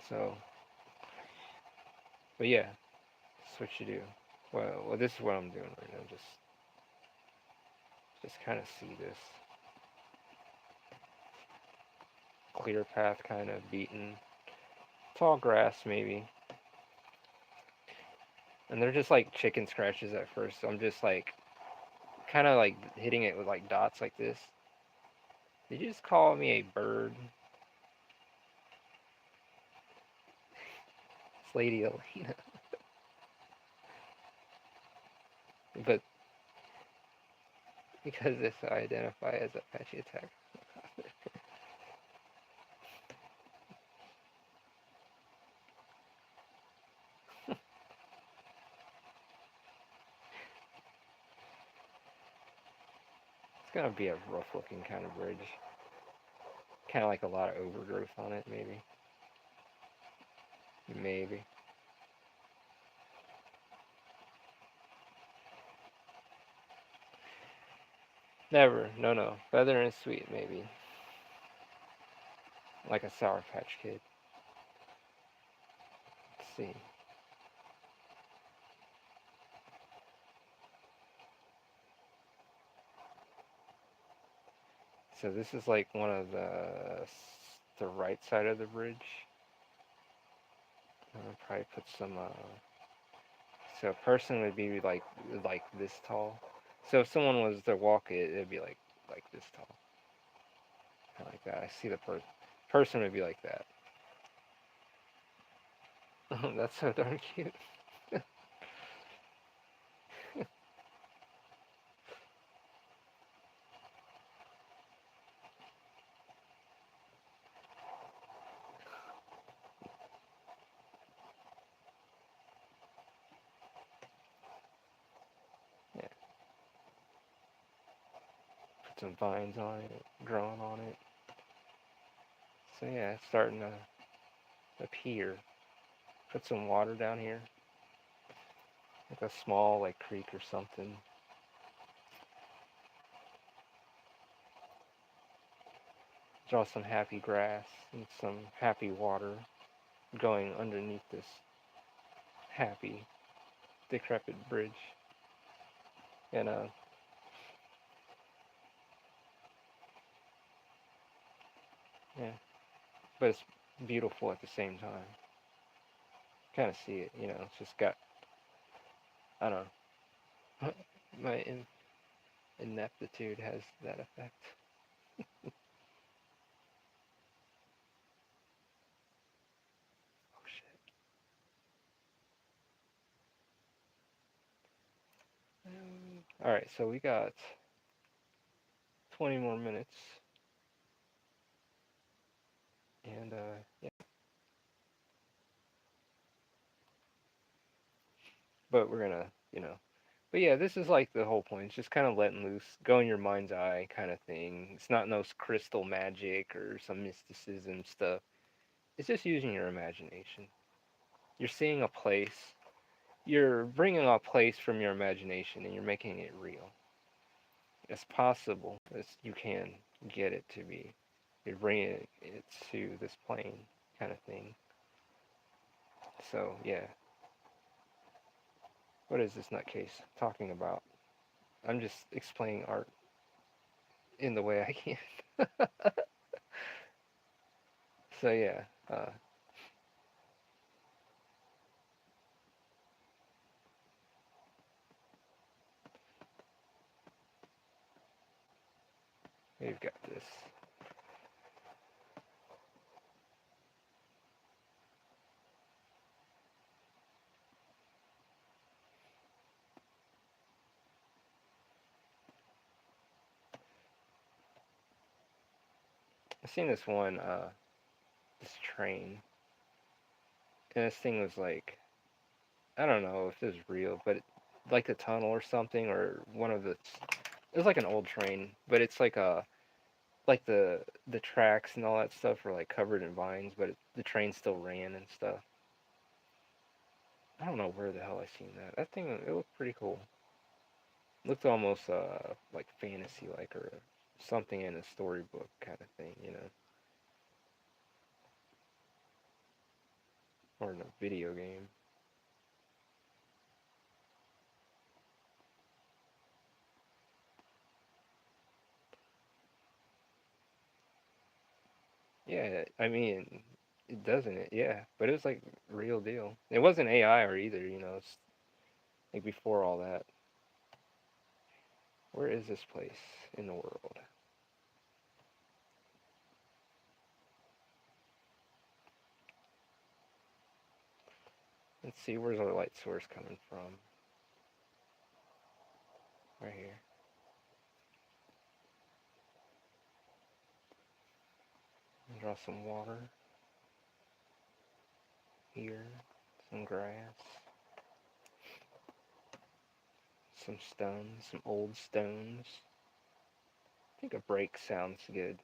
So, but yeah, that's what you do. Well, this is what I'm doing right now. Just kind of see this clear path, kind of beaten, tall grass maybe, and they're just like chicken scratches at first. So I'm just like kind of like hitting it with like dots like this. Did you just call me a bird? It's Lady Elena. But because this I identify as Apache attack. It's gonna be a rough looking kind of bridge. Kind of like a lot of overgrowth on it, maybe. Maybe. Never. No, no. Feather and sweet, maybe. Like a Sour Patch Kid. Let's see. So this is like one of the right side of the bridge. I'll probably put some. So a person would be like this tall. So if someone was to walk it, it'd be like this tall, kind of like that. I see the person would be like that. That's so darn cute. Yeah, put some vines on it, drawn on it. So yeah, it's starting to appear. put some water down here, like a small like creek or something. Draw some happy grass and some happy water going underneath this happy decrepit bridge. And yeah, but it's beautiful at the same time. Kind of see it, It's just got, I don't know. My ineptitude has that effect. Oh shit. All right, so we got 20 more minutes, and yeah. But we're gonna, But yeah, this is like the whole point. It's just kind of letting loose, go in your mind's eye kind of thing. It's not no crystal magic or some mysticism stuff. It's just using your imagination. You're seeing a place. You're bringing a place from your imagination and you're making it real. As possible as you can get it to be. You're bringing it to this plane kind of thing. So, yeah. What is this nutcase talking about? I'm just explaining art in the way I can. So, yeah. We've got this. I've seen this one, this train, and this thing was like, I don't know if this is real, but like the tunnel or something, or one of the, it was like an old train, but it's like the tracks and all that stuff were like covered in vines, but the train still ran and stuff. I don't know where the hell I seen that. That thing, it looked pretty cool. Looked almost like fantasy like, or something in a storybook kind of thing. Or in a video game. Yeah, I mean, it doesn't it? Yeah, but it was like real deal. It wasn't AI or either. It's like before all that. Where is this place in the world? Let's see, where's our light source coming from? Right here. Draw some water here, some grass, some stones, some old stones. I think a break sounds good.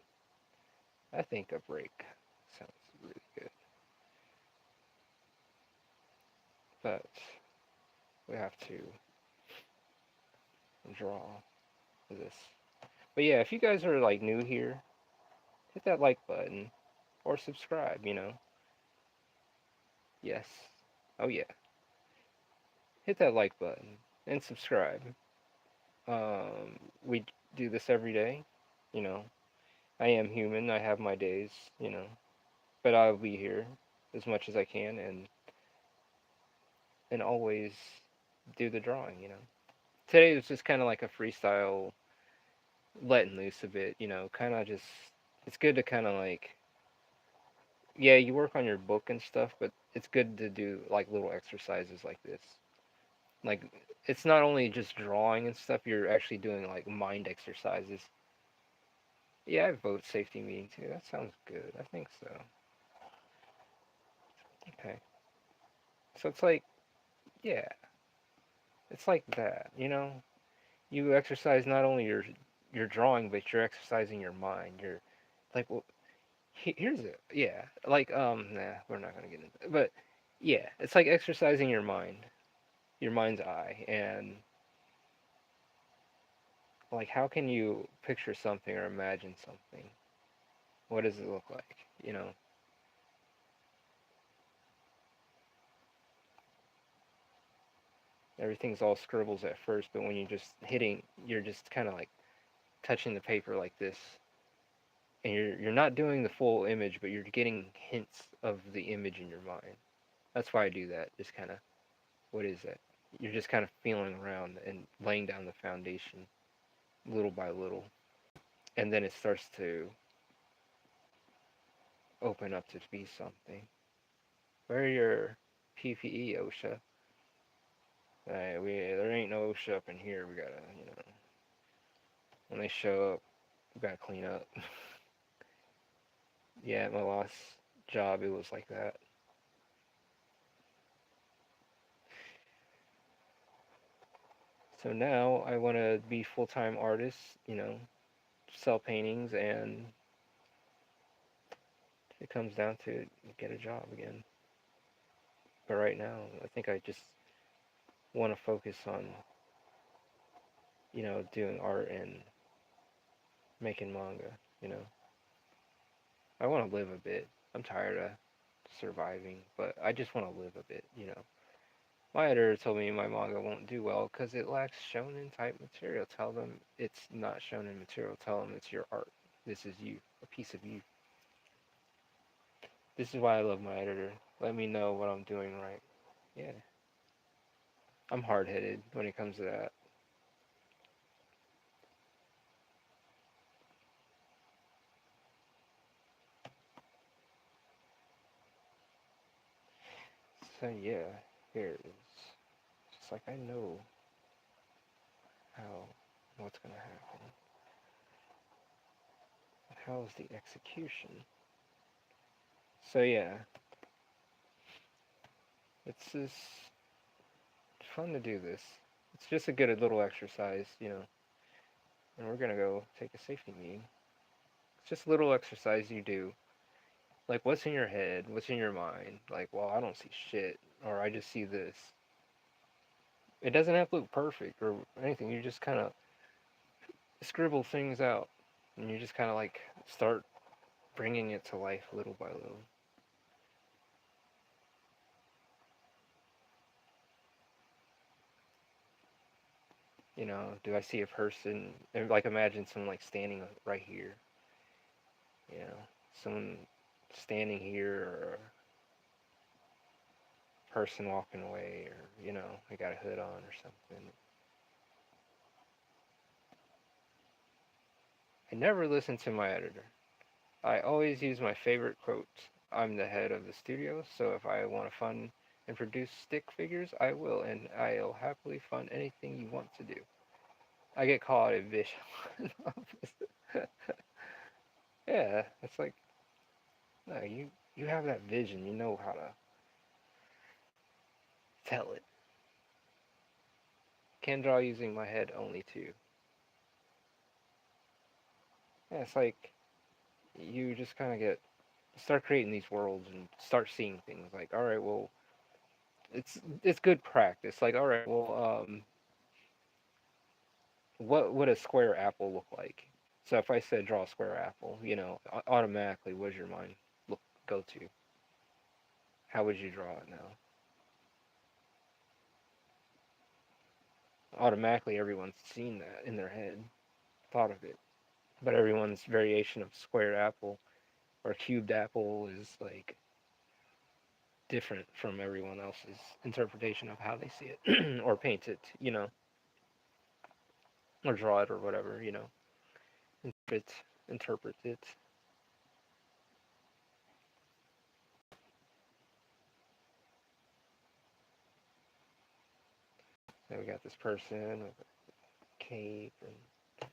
I think a break sounds really good. But we have to draw this. But yeah, if you guys are like new here, hit that like button or subscribe. Yes. Oh yeah. Hit that like button and subscribe. We do this every day. You know, I am human. I have my days. You know, but I'll be here as much as I can and always do the drawing. Today was just kind of like a freestyle, letting loose a bit. Kind of just, it's good to kind of like, yeah, you work on your book and stuff, but it's good to do like little exercises like this. Like, it's not only just drawing and stuff, you're actually doing like mind exercises. Yeah, I vote safety meeting too. That sounds good. I think so. Okay. So it's like, yeah, it's like that. You exercise not only your drawing, but you're exercising your mind. You're like, well, here's it. Yeah, like nah, we're not gonna get into it. But Yeah, it's like exercising your mind's eye, and like how can you picture something or imagine something? What does it look like? You know, everything's all scribbles at first, but when you're just kind of like touching the paper like this, and you're not doing the full image, but you're getting hints of the image in your mind. That's why I do that. Just kind of, what is that? You're just kind of feeling around and laying down the foundation little by little, and then it starts to open up to be something. Where are your PPE, OSHA? There ain't no OSHA up in here. We gotta, when they show up, we gotta clean up. Yeah, my last job, it was like that. So now I want to be full-time artist, sell paintings, and if it comes down to it, get a job again. But right now, I think I just want to focus on, doing art and making manga, you know. I want to live a bit. I'm tired of surviving, but I just want to live a bit. My editor told me my manga won't do well because it lacks shonen type material. Tell them it's not shonen material. Tell them it's your art. This is you, a piece of you. This is why I love my editor. Let me know what I'm doing right. Yeah, I'm hard headed when it comes to that. So yeah, here it is. It's like I know how what's gonna happen. How is the execution? So yeah, it's just fun to do this. It's just a good little exercise. And we're gonna go take a safety meeting. It's just a little exercise you do. Like, what's in your head? What's in your mind? Like, well, I don't see shit, or I just see this. It doesn't have to look perfect or anything. You just kind of scribble things out, and you just kind of like start bringing it to life little by little. Do I see a person? And like, imagine someone like standing right here. You know, someone standing here, or a person walking away, or they got a hood on or something. I never listen to my editor. I always use my favorite quote. I'm the head of the studio, so if I want to fund and produce stick figures, I will, and I'll happily fund anything you want to do. I get called a bitch in the office. Yeah, it's like, no, you have that vision. You know how to tell it. Can draw using my head only too. Yeah, it's like you just kind of start creating these worlds and start seeing things. Like, all right, well, it's good practice. Like, all right, well, what would a square apple look like? So if I said draw a square apple, automatically, what does your mind go to? How would you draw it now? Automatically, everyone's seen that in their head, thought of it. But everyone's variation of square apple or cubed apple is like different from everyone else's interpretation of how they see it or paint it, or draw it or whatever. Interpret, interpret it. Then we got this person with a cape, and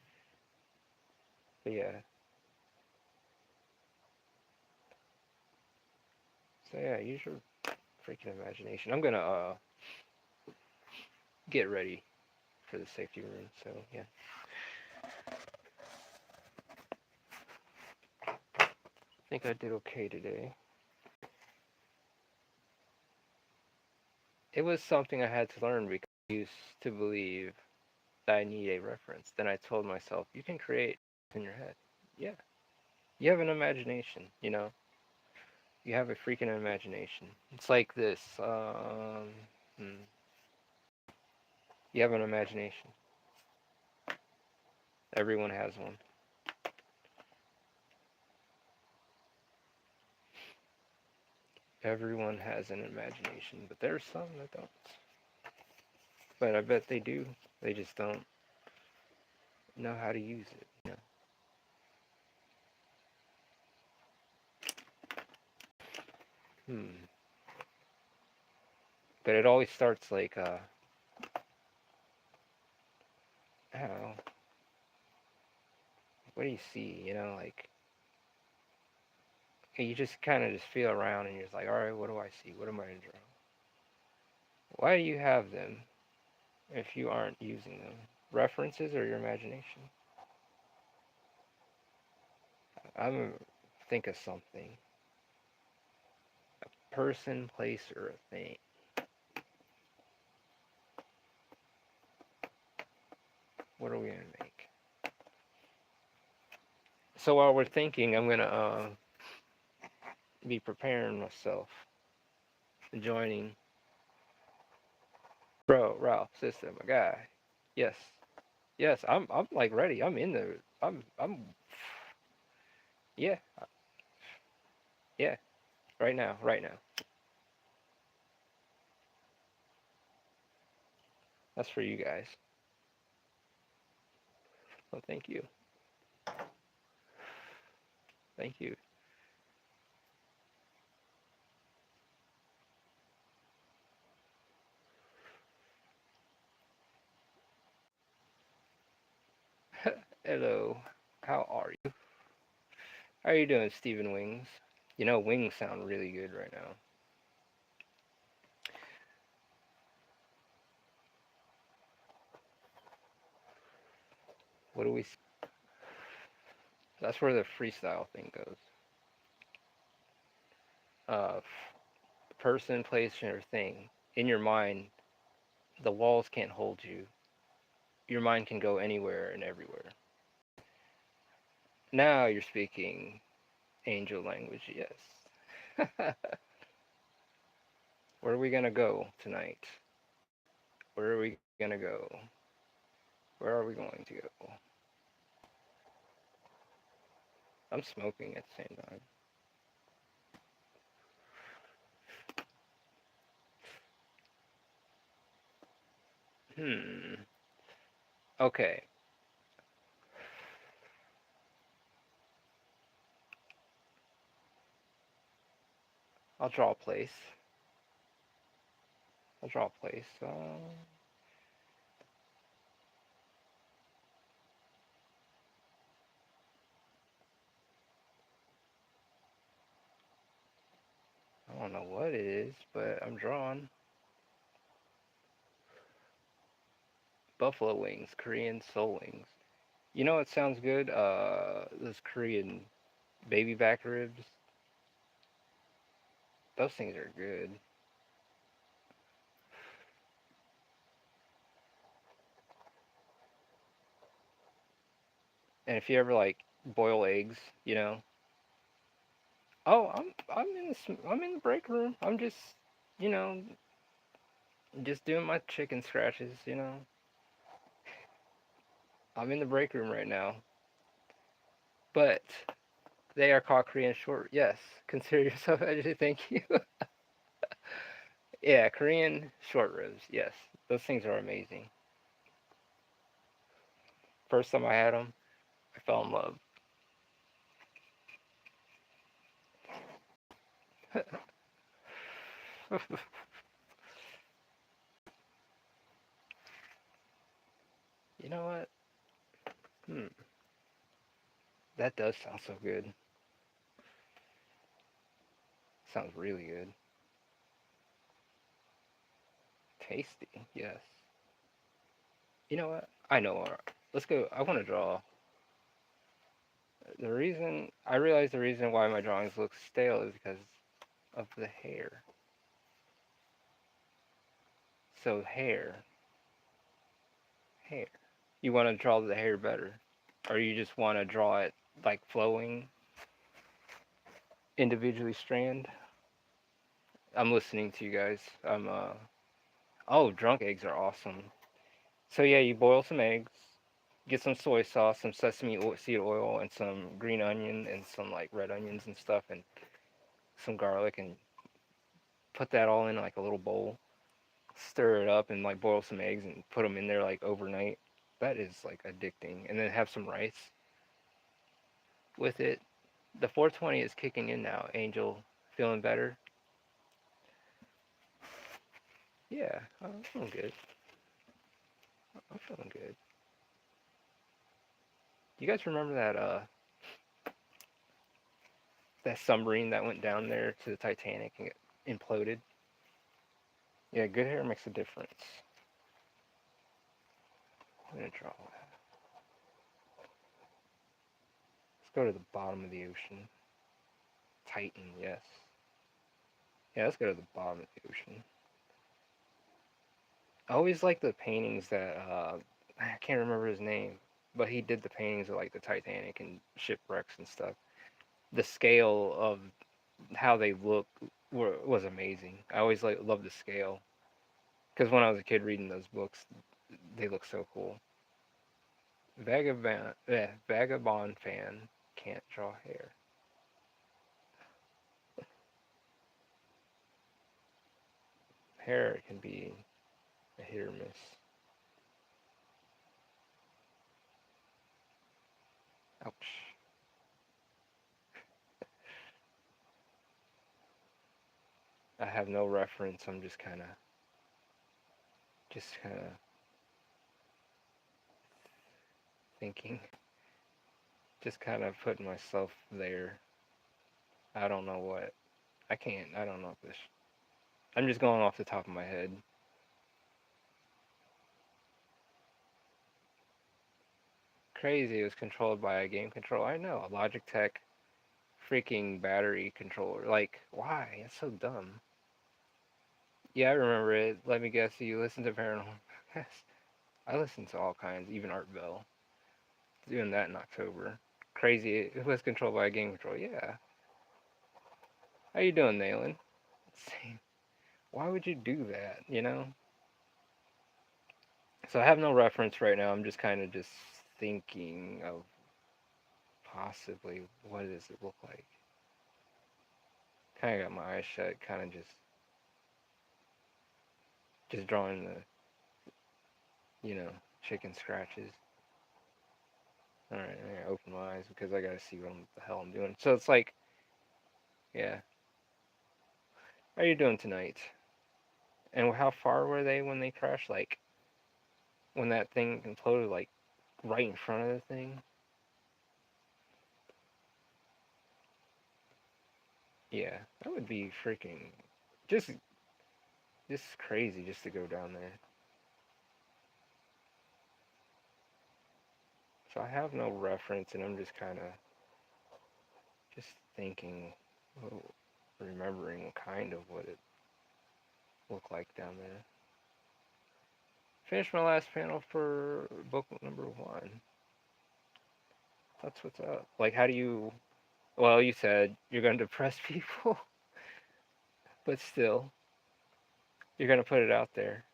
but yeah. So yeah, use your freaking imagination. I'm gonna get ready for the safety room. So yeah, I think I did okay today. it was something I had to learn because I used to believe that I need a reference. Then I told myself, you can create in your head. Yeah, you have an imagination. You have a freaking imagination. It's like this. Hmm, you have an imagination. Everyone has one. Everyone has an imagination, but there's some that don't. But I bet they do. They just don't know how to use it. Hmm. But it always starts like, oh, what do you see? Like you just kind of just feel around and you're just like, all right, what do I see? What am I gonna draw? Why do you have them if you aren't using them? References or your imagination? I'm gonna think of something. Person, place, or a thing. What are we gonna make? So while we're thinking, I'm gonna be preparing myself, joining. Bro, Ralph, sister, my guy. Yes, yes, I'm like ready. I'm in the. I'm. Yeah, yeah. Right now, right now. That's for you guys. Well, thank you, thank you. Hello, how are you? How are you doing, Stephen Wings? Wings sound really good right now. What do we? That's where the freestyle thing goes. Uh, person, place, or thing in your mind. The walls can't hold you. Your mind can go anywhere and everywhere. Now you're speaking angel language. Yes. Where are we gonna go tonight? Where are we gonna go? Where are we going to go? I'm smoking at the same time. Hmm. Okay. I'll draw a place. I'll draw a place. I don't know what it is, but I'm drawing buffalo wings, Korean soul wings. You know what sounds good? Those Korean baby back ribs. Those things are good. And if you ever like boil eggs, oh, I'm in the break room. I'm you know, just doing my chicken scratches. I'm in the break room right now. But they are called Korean short. Yes, consider yourself educated. Thank you. Yeah, Korean short ribs. Yes, those things are amazing. First time I had them, I fell in love. You know what? Hmm, that does sound so good. Sounds really good. Tasty. Yes. You know what? I know. Let's go. I want to draw. I realize the reason why my drawings look stale is because of the hair. So hair. You want to draw the hair better, or you just want to draw it like flowing, individually strand. I'm listening to you guys. Oh, drunk eggs are awesome. So yeah, you boil some eggs, get some soy sauce, some sesame seed oil, and some green onion and some like red onions and stuff, and some garlic, and put that all in like a little bowl. Stir it up and like boil some eggs and put them in there like overnight. That is like addicting. And then have some rice with it. The 420 is kicking in now. Angel, feeling better? Yeah, I'm feeling good. I'm feeling good. You guys remember that submarine that went down there to the Titanic and it imploded? Yeah, good hair makes a difference. I'm gonna draw that. Let's go to the bottom of the ocean. Titan, yes. Yeah, let's go to the bottom of the ocean. I always like the paintings that I can't remember his name, but he did the paintings of like the Titanic and shipwrecks and stuff. The scale of how they look was amazing. I always like loved the scale because when I was a kid reading those books, they look so cool. Vagabond fan can't draw hair. Hair can be a hit or miss. Ouch. I have no reference. I'm just kind of thinking, just kind of putting myself there. I don't know what. I can't. I don't know if this. I'm just going off the top of my head. Crazy. It was controlled by a game controller. I know. A Logitech freaking battery controller. Like, why? It's so dumb. Yeah, I remember it. Let me guess. You listen to Paranormal? Yes. I listen to all kinds, even Art Bell. Doing that in October. Crazy. It was controlled by a game controller. Yeah. How you doing, Nayland? Same. Why would you do that? You know? So I have no reference right now. I'm just kind of just thinking of possibly what does it look like. Kind of got my eyes shut. Kind of just drawing the chicken scratches. All right, I gotta open my eyes because I gotta see what the hell I'm doing. So it's like, yeah. How are you doing tonight? And how far were they when they crashed? Like when that thing imploded, like right in front of the thing. Yeah, that would be freaking just just crazy just to go down there. So I have no reference, and I'm just kind of just thinking, oh, remembering kind of what it looked like down there. Finished my last panel for book number one. That's what's up. Like, how do you? Well, you said you're going to depress people, but still, you're going to put it out there.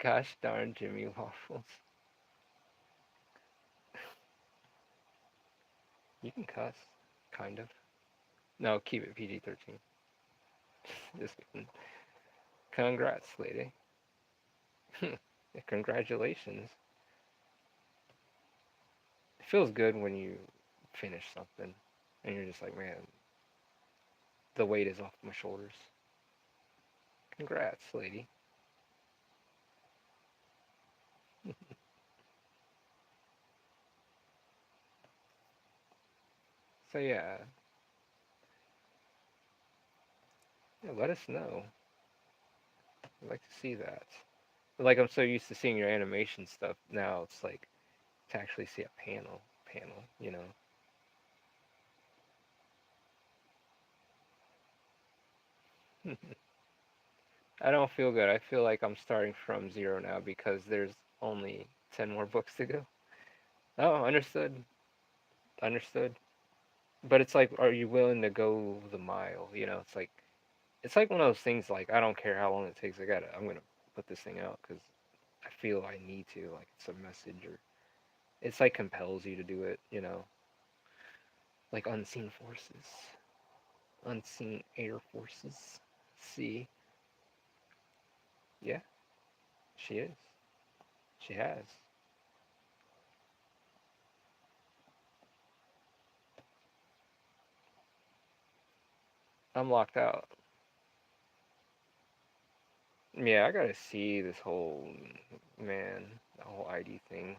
Gosh darn Jimmy Waffles. You can cuss, kind of. No, keep it PG-13. Just kidding. Congrats, lady. Congratulations. It feels good when you finish something and you're just like, man, the weight is off my shoulders. Congrats, lady. So yeah, let us know. I'd like to see that. Like I'm so used to seeing your animation stuff. Now it's like to actually see a panel. I don't feel good. I feel like I'm starting from zero now because there's only 10 more books to go. Oh, understood. Understood. But it's like, are you willing to go the mile? It's like one of those things. Like, I don't care how long it takes. I'm gonna put this thing out because I feel I need to. Like, it's a message, or it's like compels you to do it. Like unseen forces, unseen air forces. See, yeah, she is. She has. I'm locked out. Yeah, I gotta see this whole man, the whole ID thing.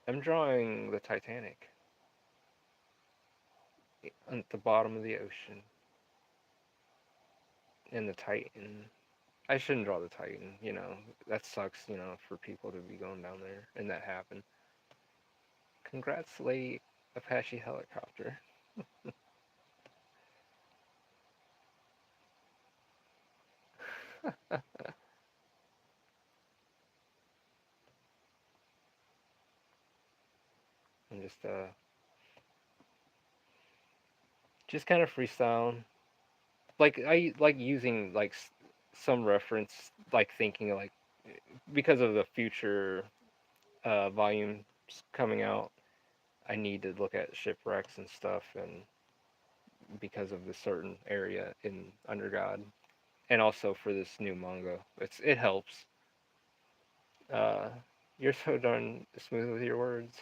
I'm drawing the Titanic at the bottom of the ocean and the Titan. I shouldn't draw the Titan, That sucks, for people to be going down there and that happened. Congrats, late Apache helicopter. I'm just kind of freestyling. Like I like using like some reference, like thinking like because of the future volumes coming out, I need to look at shipwrecks and stuff, and because of the certain area in Under God, and also for this new manga, it helps. Uh, you're so darn smooth with your words.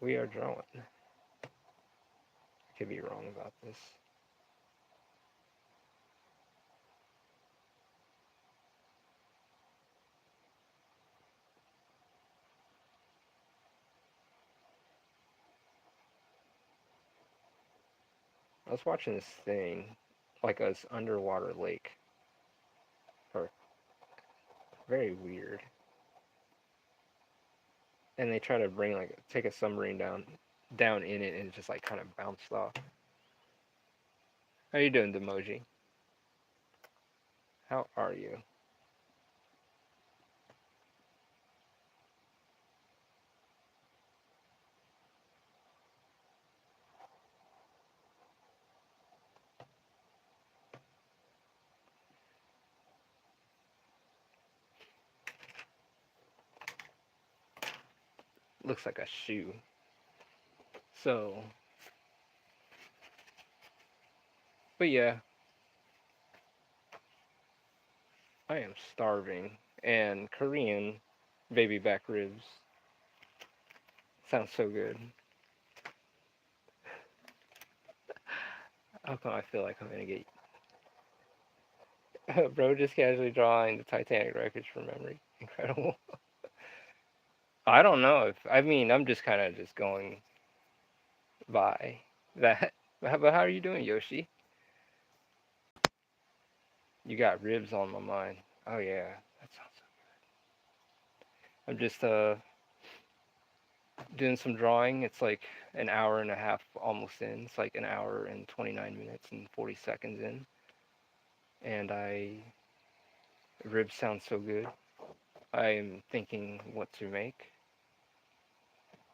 We are drawing. I could be wrong about this. I was watching this thing, like a underwater lake, or very weird, and they try to bring like take a submarine down in it, and it just like kind of bounced off. How you doing, Demoji? How are you? Looks like a shoe. So, but yeah, I am starving, and Korean baby back ribs sounds so good. How come I feel like I'm gonna get bro just casually drawing the Titanic wreckage from memory? Incredible. I don't know if I mean I'm just kind of just going by that. But how are you doing, Yoshi? You got ribs on my mind. Oh yeah, that sounds. I'm just doing some drawing. It's like an hour and a half almost in. It's like an hour and 29 minutes and 40 seconds in. And ribs sound so good. I am thinking what to make.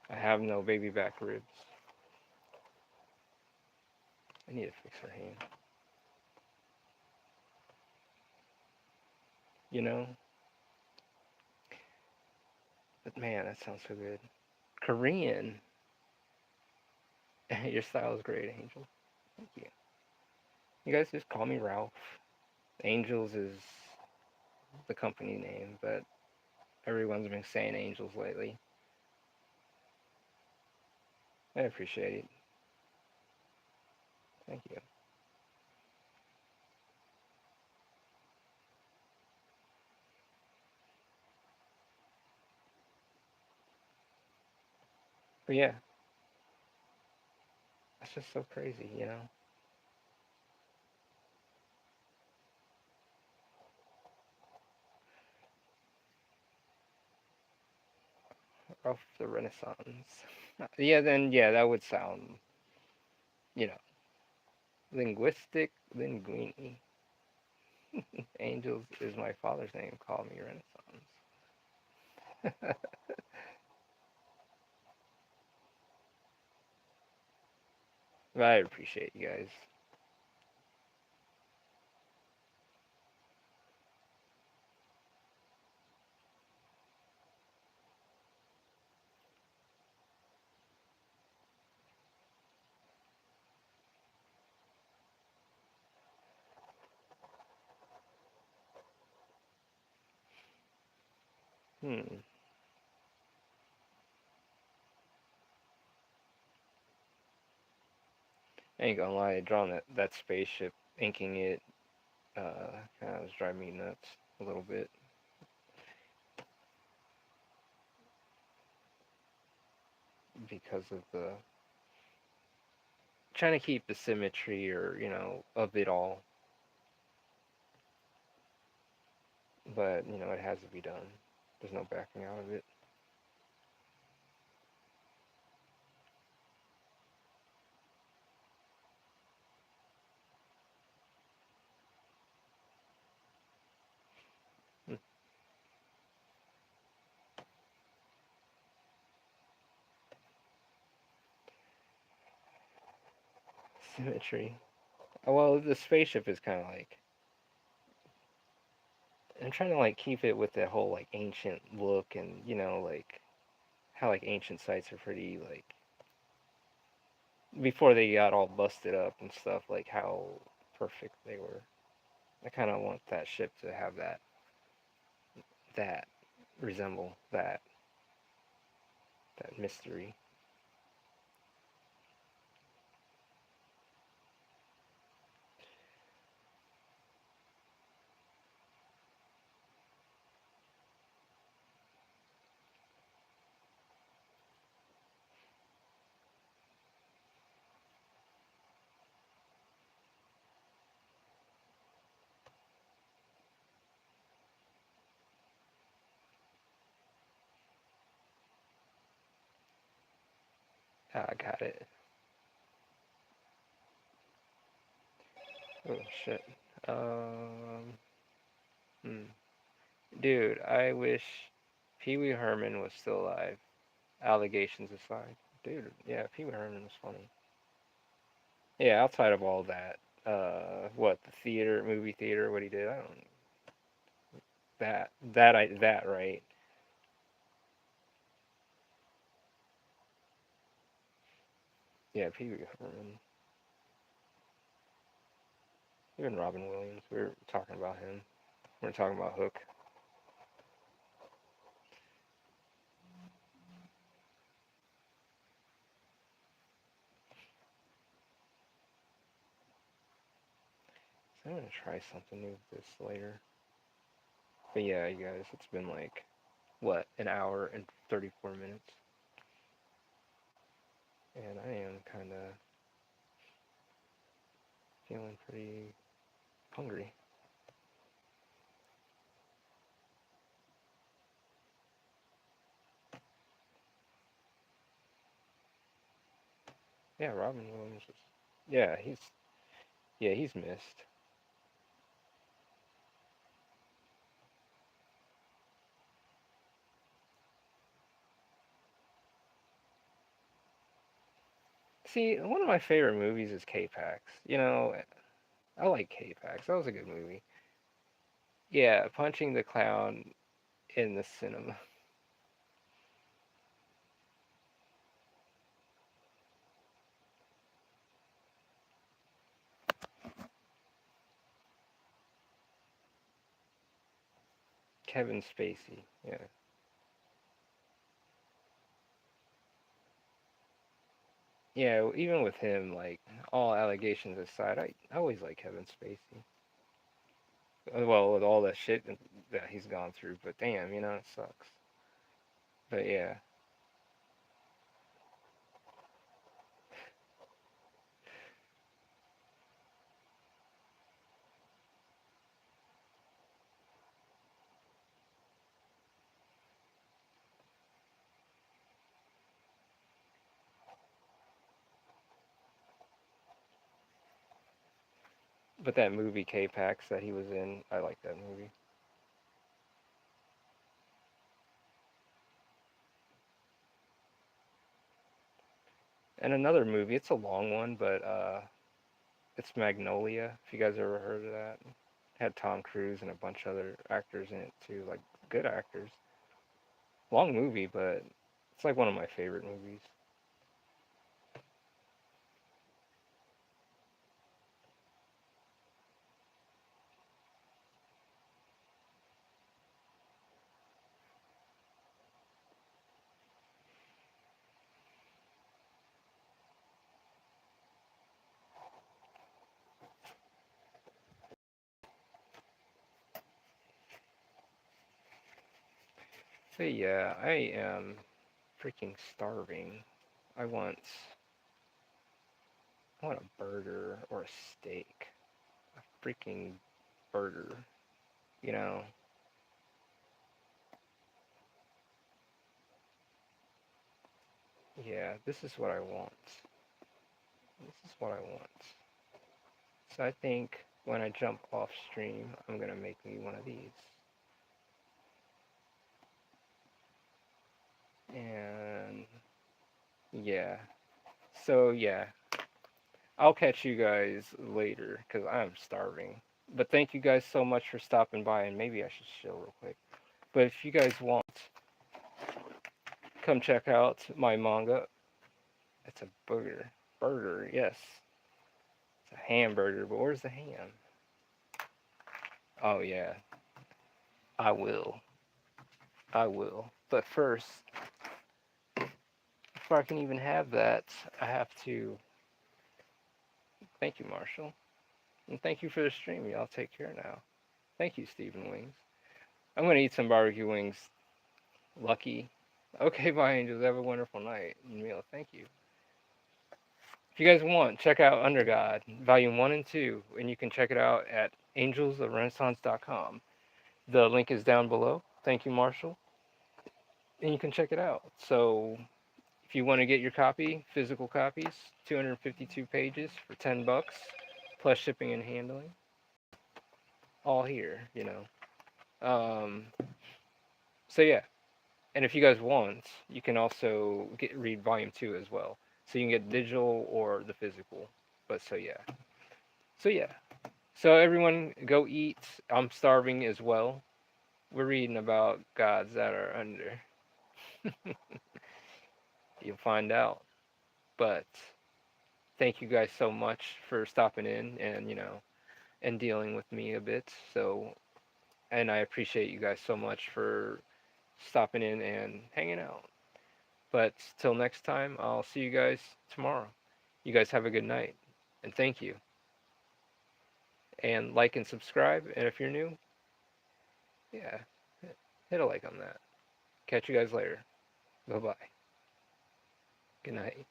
I have no baby back ribs. I need to fix her hand. You know? But man, that sounds so good. Korean. Your style is great, Angel. Thank you. You guys just call me Ralph. Angels is the company name, but everyone's been saying Angels lately. I appreciate it. Thank you. But yeah, that's just so crazy. of the Renaissance. Yeah, then yeah, that would sound, you know, linguistic, linguini. Angels is my father's name. Call me Renaissance. But I appreciate you guys. Hmm. I ain't gonna lie, drawing that spaceship, inking it, kind of was driving me nuts a little bit because of the trying to keep the symmetry or of it all. But it has to be done. There's no backing out of it. Hmm. Symmetry. Well, the spaceship is kind of like I'm trying to like keep it with that whole like ancient look and like how like ancient sites are pretty like before they got all busted up and stuff like how perfect they were. I kind of want that ship to have that resemble that mystery. Ah, I got it. Oh shit. Um. Hmm. Dude, I wish Pee Wee Herman was still alive. Allegations aside. Dude, yeah, Pee Wee Herman was funny. Yeah, outside of all that, what the theater, movie theater, what he did, I don't that right. Yeah, Pee Wee Herman. Even Robin Williams. We were talking about him. We are talking about Hook. So I'm gonna try something new with this later. But yeah, you guys, it's been like what, an hour and 34 minutes, and I am kind of feeling pretty hungry. Yeah, Robin Williams was. Yeah, he's missed. See, one of my favorite movies is K-Pax. I like K-Pax. That was a good movie. Yeah, Punching the Clown in the cinema. Kevin Spacey. Yeah. Yeah, even with him, like, all allegations aside, I always like Kevin Spacey. Well, with all that shit that he's gone through, but damn, it sucks. But yeah. But that movie K-Pax that he was in, I like that movie. And another movie, it's a long one, but it's Magnolia. If you guys ever heard of that, had Tom Cruise and a bunch of other actors in it too, like good actors. Long movie, but it's like one of my favorite movies. But yeah, I am freaking starving. I want I want a burger or a steak. A freaking burger. You know? Yeah, this is what I want. This is what I want. So I think when I jump off stream, I'm gonna make me one of these. And yeah. So yeah, I'll catch you guys later because I'm starving. But thank you guys so much for stopping by, and maybe I should chill real quick. But if you guys want, come check out my manga. It's a burger. Burger, yes. It's a hamburger, but where's the ham? Oh yeah, I will. I will. But first, before I can even have that, I have to thank you, Marshall. And thank you for the stream. Y'all take care now. Thank you, Stephen Wings. I'm gonna eat some barbecue wings. Lucky. Okay, bye, angels. Have a wonderful night. Meal. Thank you. If you guys want, check out Under God, Volume 1 and 2, and you can check it out at angelsofrenaissance.com. The link is down below. Thank you, Marshall. And you can check it out. So, if you want to get your copy, physical copies, 252 pages for 10 bucks, plus shipping and handling, all here. Um, so, yeah. And if you guys want, you can also read volume 2 as well. So you can get digital or the physical. But so yeah. So yeah. So everyone go eat. I'm starving as well. We're reading about gods that are under. You'll find out. But thank you guys so much for stopping in and dealing with me a bit. So and I appreciate you guys so much for stopping in and hanging out. But till next time, I'll see you guys tomorrow. You guys have a good night. And thank you. And like and subscribe. And if you're new, yeah, hit a like on that. Catch you guys later. Bye bye. Good night.